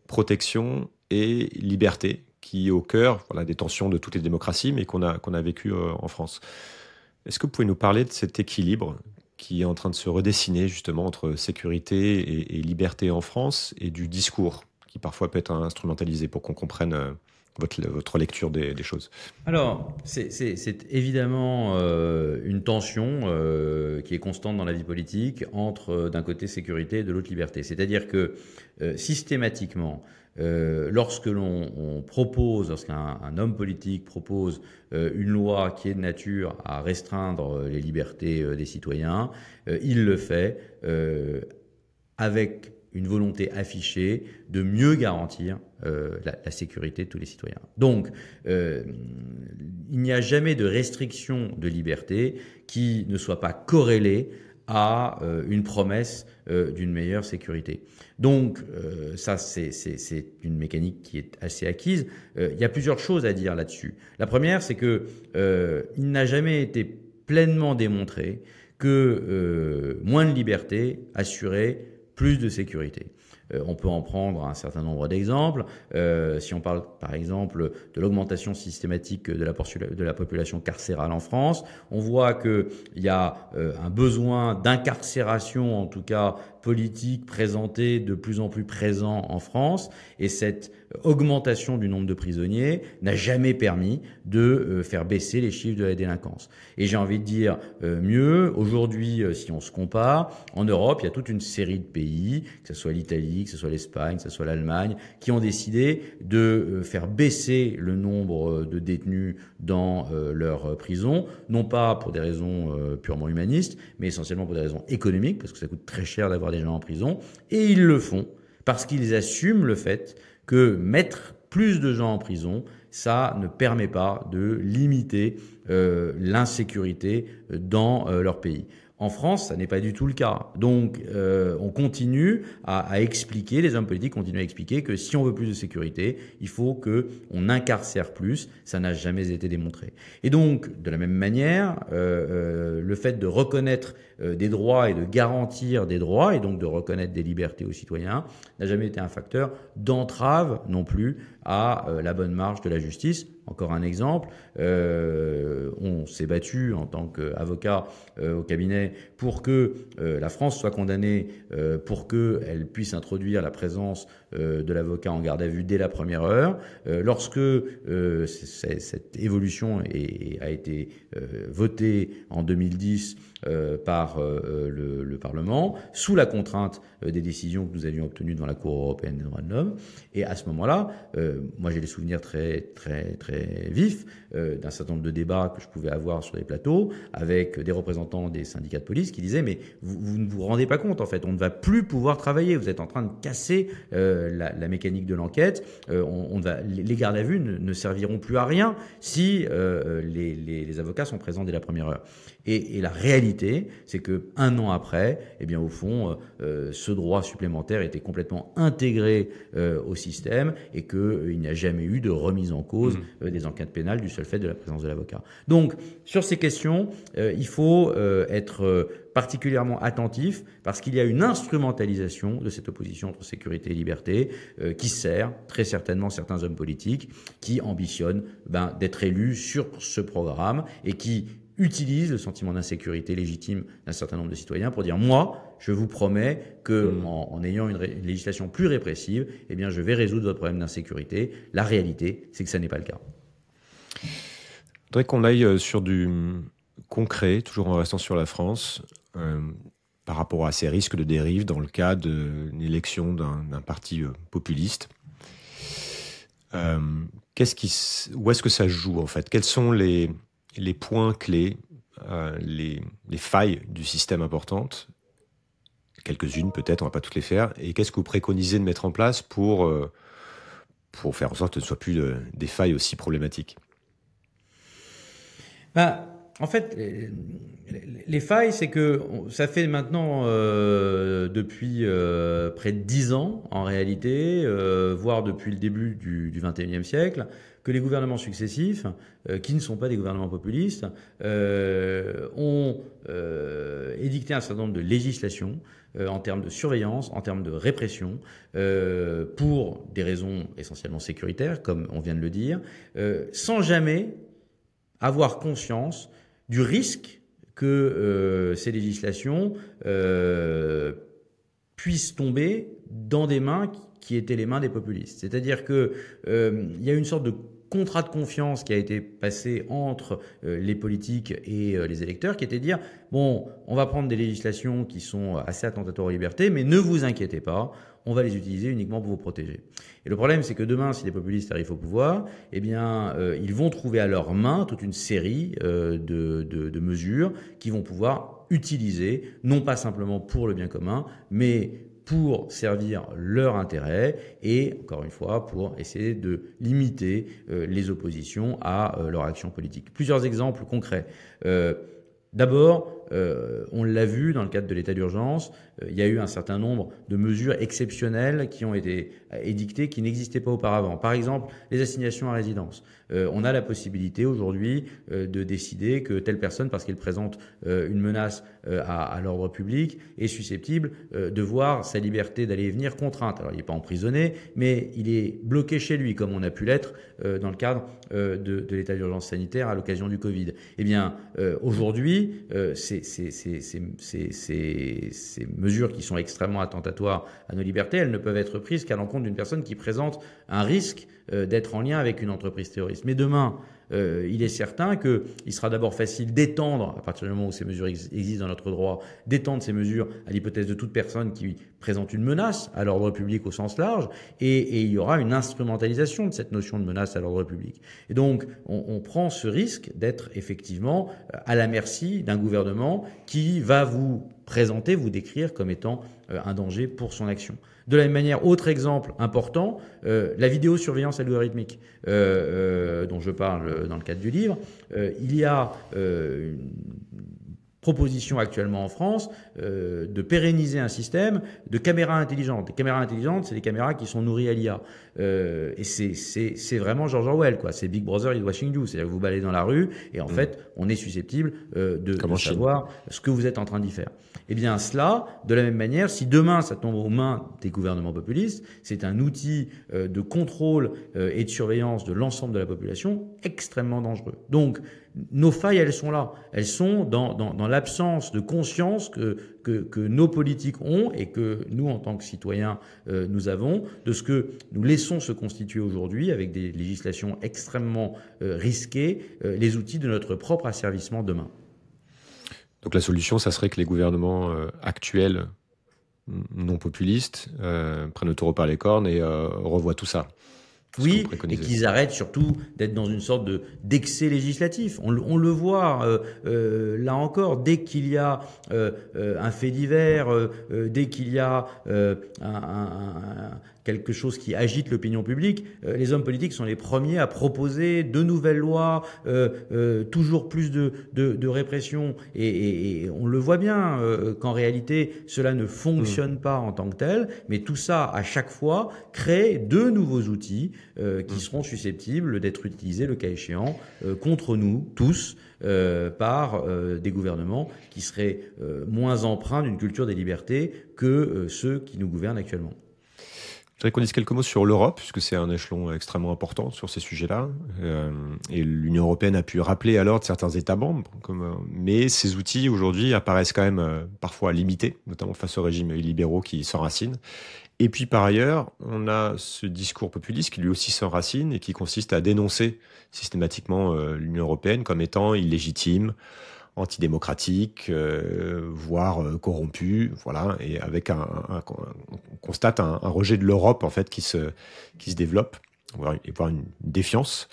protection et liberté, qui est au cœur des tensions de toutes les démocraties, mais qu'on a vécu en France. Est-ce que vous pouvez nous parler de cet équilibre qui est en train de se redessiner justement entre sécurité et liberté en France, et du discours qui parfois peut être instrumentalisé, pour qu'on comprenne votre lecture des choses? Alors, c'est évidemment une tension qui est constante dans la vie politique entre d'un côté sécurité et de l'autre liberté. C'est-à-dire que systématiquement, Lorsque lorsqu'un homme politique propose une loi qui est de nature à restreindre les libertés des citoyens, il le fait avec une volonté affichée de mieux garantir la sécurité de tous les citoyens. Donc, il n'y a jamais de restriction de liberté qui ne soit pas corrélée à une promesse d'une meilleure sécurité. Donc, ça, c'est une mécanique qui est assez acquise. Il y a plusieurs choses à dire là-dessus. La première, c'est que il n'a jamais été pleinement démontré que moins de liberté assurait plus de sécurité. On peut en prendre un certain nombre d'exemples. Si on parle par exemple de l'augmentation systématique de la population carcérale en France, on voit qu'il y a un besoin d'incarcération, en tout cas politique, présenté de plus en plus présent en France, et cette augmentation du nombre de prisonniers n'a jamais permis de faire baisser les chiffres de la délinquance. Et j'ai envie de dire mieux, aujourd'hui, si on se compare, en Europe, il y a toute une série de pays, que ce soit l'Italie, que ce soit l'Espagne, que ce soit l'Allemagne, qui ont décidé de faire baisser le nombre de détenus dans leurs prisons, non pas pour des raisons purement humanistes, mais essentiellement pour des raisons économiques, parce que ça coûte très cher d'avoir des gens en prison, et ils le font parce qu'ils assument le fait que mettre plus de gens en prison, ça ne permet pas de limiter l'insécurité dans leur pays. En France, ça n'est pas du tout le cas. Donc, on continue à expliquer, les hommes politiques continuent à expliquer que si on veut plus de sécurité, il faut qu'on incarcère plus. Ça n'a jamais été démontré. Et donc, de la même manière, le fait de reconnaître des droits et de garantir des droits, et donc de reconnaître des libertés aux citoyens, n'a jamais été un facteur d'entrave non plus à la bonne marche de la justice. Encore un exemple, on s'est battu en tant qu'avocat au cabinet pour que la France soit condamnée, pour qu'elle puisse introduire la présence de l'avocat en garde à vue dès la première heure. Lorsque cette évolution a été votée en 2010 par le Parlement, sous la contrainte des décisions que nous avions obtenues devant la Cour européenne des droits de l'homme. Et à ce moment-là, moi j'ai des souvenirs très vifs d'un certain nombre de débats que je pouvais avoir sur des plateaux avec des représentants des syndicats de police qui disaient mais vous ne vous rendez pas compte, en fait, on ne va plus pouvoir travailler, vous êtes en train de casser la mécanique de l'enquête, les gardes à vue ne serviront plus à rien si les avocats sont présents dès la première heure. Et la réalité, c'est que 1 an après, eh bien au fond, ce droit supplémentaire était complètement intégré au système et qu'il n'y a jamais eu de remise en cause des enquêtes pénales du seul fait de la présence de l'avocat. Donc, sur ces questions, il faut être particulièrement attentif parce qu'il y a une instrumentalisation de cette opposition entre sécurité et liberté qui sert très certainement certains hommes politiques qui ambitionnent d'être élus sur ce programme et qui utilisent le sentiment d'insécurité légitime d'un certain nombre de citoyens pour dire moi, je vous promets que en ayant une législation plus répressive, eh bien, je vais résoudre votre problème d'insécurité. La réalité, c'est que ça n'est pas le cas. Je voudrais qu'on aille sur du concret, toujours en restant sur la France, par rapport à ces risques de dérive dans le cas d'une élection d'un parti populiste. Où est-ce que ça joue en fait? Quels sont les points clés, les failles du système importantes? Quelques-unes peut-être, on ne va pas toutes les faire. Et qu'est-ce que vous préconisez de mettre en place pour faire en sorte que ce ne soit plus des failles aussi problématiques? En fait, les failles, c'est que ça fait maintenant depuis près de 10 ans, en réalité, voire depuis le début du XXIe siècle, que les gouvernements successifs, qui ne sont pas des gouvernements populistes, ont édicté un certain nombre de législations en termes de surveillance, en termes de répression, pour des raisons essentiellement sécuritaires, comme on vient de le dire, sans jamais avoir conscience du risque que ces législations puissent tomber dans des mains qui étaient les mains des populistes. C'est-à-dire que il y a une sorte de contrat de confiance qui a été passé entre les politiques et les électeurs, qui était de dire bon, on va prendre des législations qui sont assez attentatoires aux libertés, mais ne vous inquiétez pas, on va les utiliser uniquement pour vous protéger. Et le problème, c'est que demain, si les populistes arrivent au pouvoir, eh bien, ils vont trouver à leur main toute une série de mesures qu'ils vont pouvoir utiliser, non pas simplement pour le bien commun, mais pour servir leur intérêt et, encore une fois, pour essayer de limiter les oppositions à leur action politique. Plusieurs exemples concrets. D'abord, on l'a vu dans le cadre de l'état d'urgence, il y a eu un certain nombre de mesures exceptionnelles qui ont été édictées qui n'existaient pas auparavant. Par exemple, les assignations à résidence. On a la possibilité aujourd'hui de décider que telle personne, parce qu'elle présente une menace à l'ordre public, est susceptible de voir sa liberté d'aller et venir contrainte. Alors, il n'est pas emprisonné, mais il est bloqué chez lui, comme on a pu l'être dans le cadre de l'état d'urgence sanitaire à l'occasion du Covid. Eh bien, aujourd'hui, ces mesures qui sont extrêmement attentatoires à nos libertés, elles ne peuvent être prises qu'à l'encontre d'une personne qui présente un risque d'être en lien avec une entreprise terroriste. Mais demain, il est certain qu'il sera d'abord facile d'étendre, à partir du moment où ces mesures existent dans notre droit, d'étendre ces mesures à l'hypothèse de toute personne qui présente une menace à l'ordre public au sens large, et il y aura une instrumentalisation de cette notion de menace à l'ordre public. Et donc, on prend ce risque d'être effectivement à la merci d'un gouvernement qui va vous présenter, vous décrire comme étant un danger pour son action. De la même manière, autre exemple important, la vidéosurveillance algorithmique dont je parle dans le cadre du livre. Il y a une proposition actuellement en France de pérenniser un système de caméras intelligentes. Les caméras intelligentes, c'est des caméras qui sont nourries à l'IA. Et c'est vraiment George Orwell, quoi. C'est Big Brother is watching you. C'est-à-dire que vous baladez dans la rue et en fait, on est susceptible de savoir ce que vous êtes en train d'y faire. Eh bien, cela, de la même manière, si demain ça tombe aux mains des gouvernements populistes, c'est un outil de contrôle et de surveillance de l'ensemble de la population extrêmement dangereux. Donc, nos failles, elles sont là. Elles sont dans l'absence de conscience que nos politiques ont et que nous, en tant que citoyens, nous avons, de ce que nous laissons se constituer aujourd'hui avec des législations extrêmement risquées, les outils de notre propre asservissement demain. Donc la solution, ça serait que les gouvernements actuels, non populistes, prennent le taureau par les cornes et revoient tout ça. Oui, et qu'ils arrêtent surtout d'être dans une sorte d'excès législatif. On le voit là encore, dès qu'il y a un fait divers, dès qu'il y a quelque chose qui agite l'opinion publique, les hommes politiques sont les premiers à proposer de nouvelles lois, toujours plus de répression. Et on le voit bien qu'en réalité, cela ne fonctionne pas en tant que tel, mais tout ça, à chaque fois, crée de nouveaux outils qui seront susceptibles d'être utilisés, le cas échéant, contre nous tous, par des gouvernements qui seraient moins empreints d'une culture des libertés que ceux qui nous gouvernent actuellement. Je voudrais qu'on dise quelques mots sur l'Europe, puisque c'est un échelon extrêmement important sur ces sujets-là. Et l'Union européenne a pu rappeler à l'ordre certains États membres. Mais ces outils, aujourd'hui, apparaissent quand même parfois limités, notamment face aux régimes libéraux qui s'enracinent. Et puis, par ailleurs, on a ce discours populiste qui lui aussi s'enracine et qui consiste à dénoncer systématiquement l'Union européenne comme étant illégitime, antidémocratique, voire corrompu, voilà, et avec on constate un rejet de l'Europe en fait qui se développe, voire une défiance.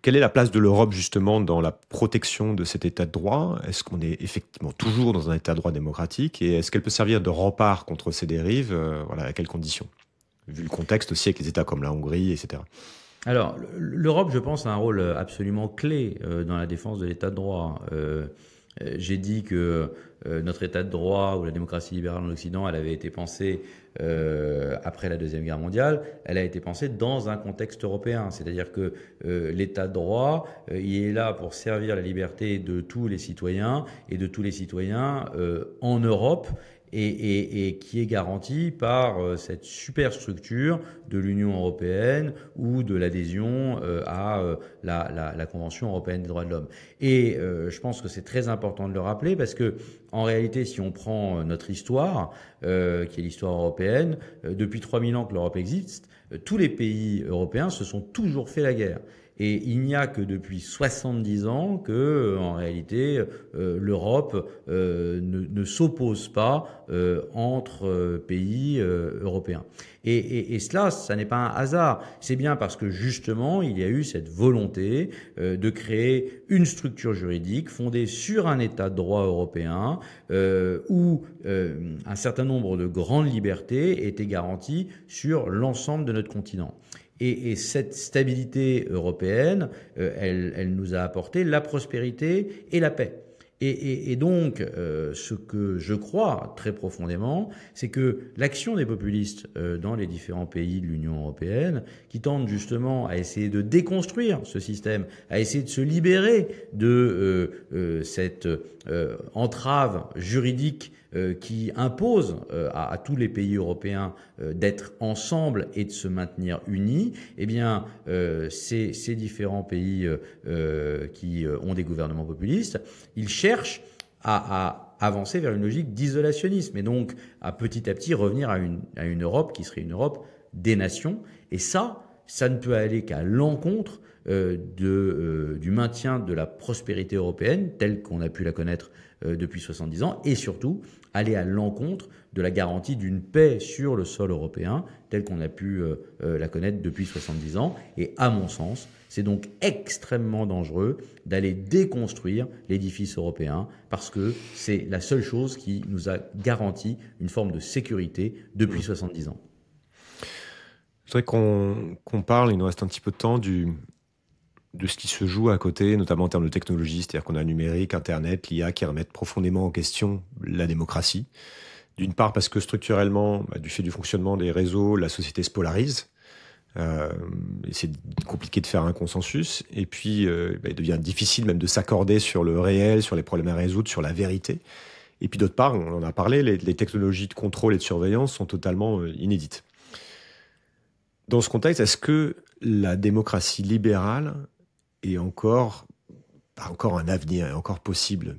Quelle est la place de l'Europe justement dans la protection de cet état de droit? Est-ce qu'on est effectivement toujours dans un état de droit démocratique et est-ce qu'elle peut servir de rempart contre ces dérives? Voilà, à quelles conditions? Vu le contexte aussi avec les États comme la Hongrie, etc. Alors, l'Europe, je pense, a un rôle absolument clé dans la défense de l'état de droit. J'ai dit que notre état de droit ou la démocratie libérale en Occident, elle avait été pensée après la Deuxième Guerre mondiale, elle a été pensée dans un contexte européen. C'est-à-dire que l'état de droit, il est là pour servir la liberté de tous les citoyens et de tous les citoyens en Europe. Et qui est garantie par cette superstructure de l'Union européenne ou de l'adhésion à la Convention européenne des droits de l'homme. Et je pense que c'est très important de le rappeler parce que, en réalité, si on prend notre histoire, qui est l'histoire européenne, depuis 3000 ans que l'Europe existe, tous les pays européens se sont toujours fait la guerre. Et il n'y a que depuis 70 ans que, en réalité, l'Europe ne s'oppose pas entre pays européens. Et cela, ça n'est pas un hasard. C'est bien parce que justement, il y a eu cette volonté de créer une structure juridique fondée sur un état de droit européen où un certain nombre de grandes libertés étaient garanties sur l'ensemble de notre continent. Et cette stabilité européenne, elle nous a apporté la prospérité et la paix. Et donc, ce que je crois très profondément, c'est que l'action des populistes dans les différents pays de l'Union européenne, qui tentent justement à essayer de déconstruire ce système, à essayer de se libérer de cette entrave juridique qui impose à tous les pays européens d'être ensemble et de se maintenir unis, eh bien, ces différents pays qui ont des gouvernements populistes, ils cherchent à avancer vers une logique d'isolationnisme et donc à petit revenir à une Europe qui serait une Europe des nations. Et ça ne peut aller qu'à l'encontre du maintien de la prospérité européenne telle qu'on a pu la connaître depuis 70 ans et surtout aller à l'encontre de la garantie d'une paix sur le sol européen telle qu'on a pu la connaître depuis 70 ans. Et à mon sens, c'est donc extrêmement dangereux d'aller déconstruire l'édifice européen parce que c'est la seule chose qui nous a garanti une forme de sécurité depuis 70 ans. Je voudrais qu'on parle, il nous reste un petit peu de temps, de ce qui se joue à côté, notamment en termes de technologie, c'est-à-dire qu'on a le numérique, Internet, l'IA qui remettent profondément en question la démocratie. D'une part parce que structurellement, du fait du fonctionnement des réseaux, la société se polarise. Et c'est compliqué de faire un consensus. Et puis, il devient difficile même de s'accorder sur le réel, sur les problèmes à résoudre, sur la vérité. Et puis d'autre part, on en a parlé, les technologies de contrôle et de surveillance sont totalement inédites. Dans ce contexte, est-ce que la démocratie libérale est encore un avenir, est encore possible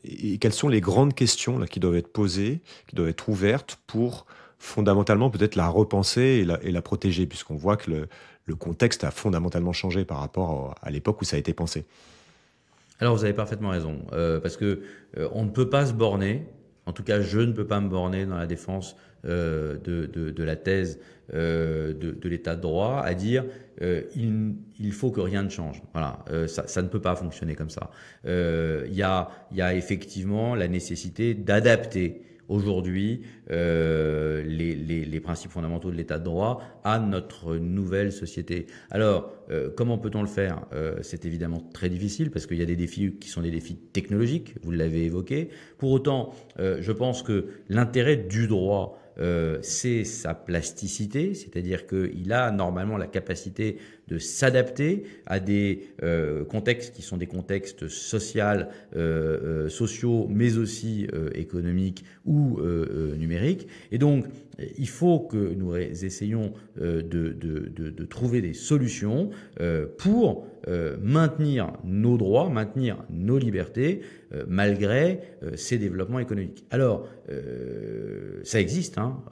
et quelles sont les grandes questions là, qui doivent être posées, qui doivent être ouvertes pour fondamentalement peut-être la repenser et la protéger, puisqu'on voit que le contexte a fondamentalement changé par rapport à l'époque où ça a été pensé. Alors vous avez parfaitement raison, parce que on ne peut pas se borner, en tout cas je ne peux pas me borner dans la défense de la thèse de l'état de droit à dire il faut que rien ne change. Voilà, ça ne peut pas fonctionner comme ça. Il y a effectivement la nécessité d'adapter aujourd'hui les principes fondamentaux de l'état de droit à notre nouvelle société. Alors, comment peut-on le faire? C'est évidemment très difficile parce qu'il y a des défis qui sont des défis technologiques, vous l'avez évoqué. Pour autant, je pense que l'intérêt du droit, c'est sa plasticité, c'est-à-dire qu'il a normalement la capacité de s'adapter à des contextes qui sont des contextes sociaux, mais aussi économiques ou numériques. Et donc, il faut que nous essayions de trouver des solutions pour maintenir nos droits, maintenir nos libertés, malgré ces développements économiques. Alors, ça existe, hein,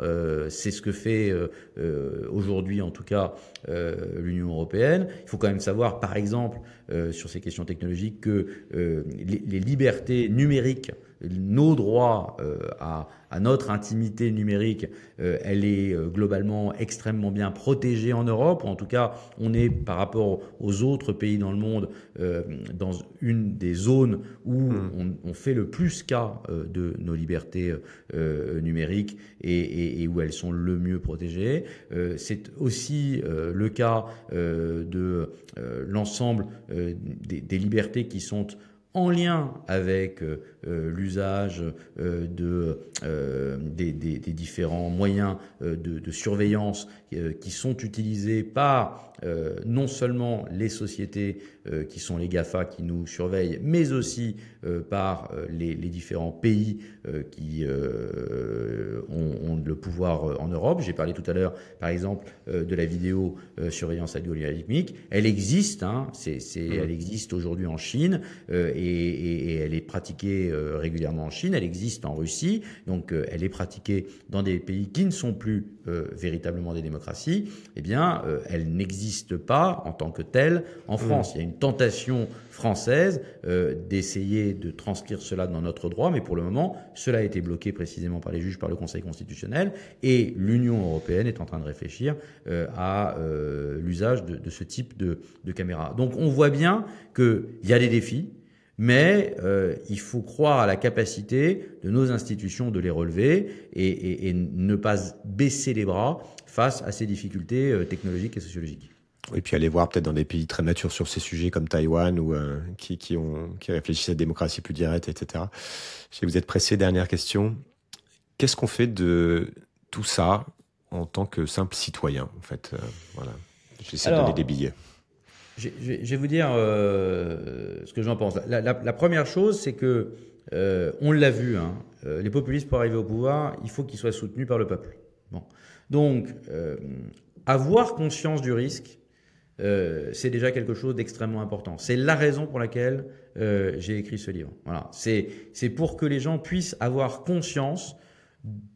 c'est ce que fait aujourd'hui, en tout cas, l'Union européenne. Il faut quand même savoir, par exemple, sur ces questions technologiques, que les libertés numériques, nos droits à notre intimité numérique, elle est globalement extrêmement bien protégée en Europe. En tout cas, on est par rapport aux autres pays dans le monde dans une des zones où on fait le plus cas de nos libertés numériques et où elles sont le mieux protégées. C'est aussi le cas de l'ensemble des libertés qui sont en lien avec l'usage des différents moyens de surveillance qui sont utilisés par non seulement les sociétés qui sont les GAFA qui nous surveillent, mais aussi par les différents pays qui ont le pouvoir en Europe. J'ai parlé tout à l'heure, par exemple, de la vidéo surveillance algorithmique. Elle existe, hein, elle existe aujourd'hui en Chine et elle est pratiquée régulièrement en Chine. Elle existe en Russie, donc elle est pratiquée dans des pays qui ne sont plus véritablement des démocraties, eh bien, elle n'existe pas en tant que telle en France. Il y a une tentation française d'essayer de transcrire cela dans notre droit, mais pour le moment, cela a été bloqué précisément par les juges, par le Conseil constitutionnel, et l'Union européenne est en train de réfléchir à l'usage de ce type de caméra. Donc on voit bien qu'il y a des défis, mais il faut croire à la capacité de nos institutions de les relever et ne pas baisser les bras face à ces difficultés technologiques et sociologiques. Et puis aller voir peut-être dans des pays très matures sur ces sujets comme Taïwan ou qui réfléchissent à la démocratie plus directe, etc. Je sais que vous êtes pressé. Dernière question. Qu'est-ce qu'on fait de tout ça en tant que simple citoyen, en fait voilà. J'essaie de donner des billets. Je vais vous dire ce que j'en pense. La première chose, c'est que, on l'a vu, hein, les populistes, pour arriver au pouvoir, il faut qu'ils soient soutenus par le peuple. Bon. Donc, avoir conscience du risque, c'est déjà quelque chose d'extrêmement important. C'est la raison pour laquelle j'ai écrit ce livre. Voilà. C'est pour que les gens puissent avoir conscience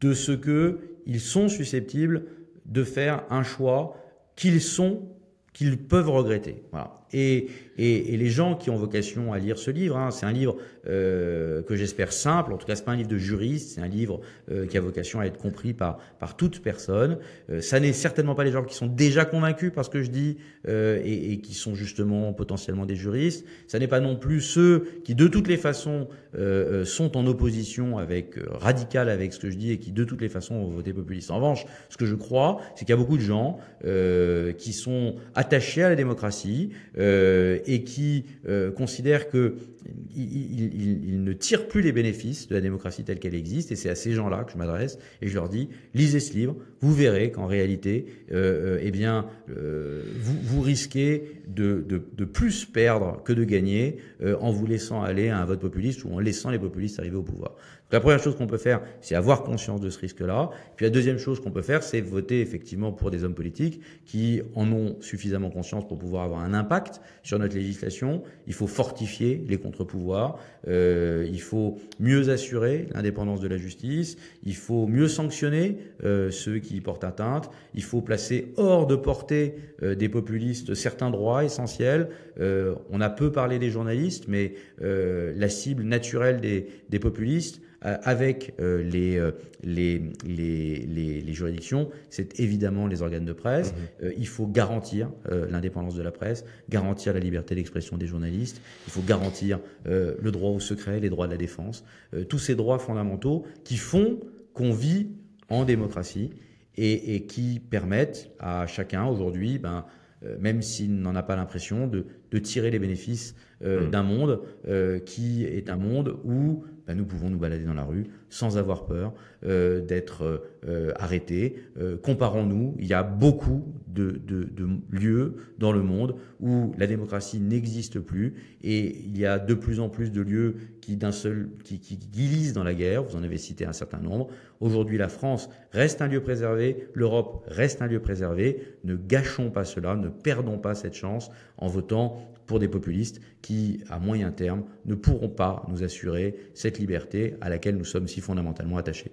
de ce qu'ils sont susceptibles de faire un choix qu'ils peuvent regretter. Voilà. Et les gens qui ont vocation à lire ce livre, hein, c'est un livre que j'espère simple, en tout cas c'est pas un livre de juriste, c'est un livre qui a vocation à être compris par toute personne. Ça n'est certainement pas les gens qui sont déjà convaincus par ce que je dis et qui sont justement potentiellement des juristes. Ça n'est pas non plus ceux qui de toutes les façons sont en opposition radicale avec ce que je dis et qui de toutes les façons vont voter populiste. En revanche, ce que je crois, c'est qu'il y a beaucoup de gens qui sont attachés à la démocratie et qui considèrent que ils ne tirent plus les bénéfices de la démocratie telle qu'elle existe, et c'est à ces gens-là que je m'adresse et je leur dis: lisez ce livre, vous verrez qu'en réalité, vous risquez de plus perdre que de gagner en vous laissant aller à un vote populiste ou en laissant les populistes arriver au pouvoir. Donc, la première chose qu'on peut faire, c'est avoir conscience de ce risque-là. Puis la deuxième chose qu'on peut faire, c'est voter effectivement pour des hommes politiques qui en ont suffisamment conscience pour pouvoir avoir un impact sur notre législation. Il faut fortifier les contre-pouvoirs, il faut mieux assurer l'indépendance de la justice, il faut mieux sanctionner ceux qui y portent atteinte, il faut placer hors de portée des populistes certains droits essentiels. On a peu parlé des journalistes, mais la cible naturelle des populistes avec les juridictions, c'est évidemment les organes de presse. Il faut garantir l'indépendance de la presse, garantir la liberté d'expression des journalistes, il faut garantir le droit au secret, les droits de la défense, tous ces droits fondamentaux qui font qu'on vit en démocratie et qui permettent à chacun aujourd'hui, même s'il n'en a pas l'impression, de tirer les bénéfices d'un monde qui est un monde où nous pouvons nous balader dans la rue sans avoir peur d'être arrêtés. Comparons-nous, il y a beaucoup de lieux dans le monde où la démocratie n'existe plus et il y a de plus en plus de lieux qui glissent dans la guerre. Vous en avez cité un certain nombre. Aujourd'hui, la France reste un lieu préservé, l'Europe reste un lieu préservé. Ne gâchons pas cela, ne perdons pas cette chance en votant pour des populistes qui, à moyen terme, ne pourront pas nous assurer cette liberté à laquelle nous sommes si fondamentalement attachés.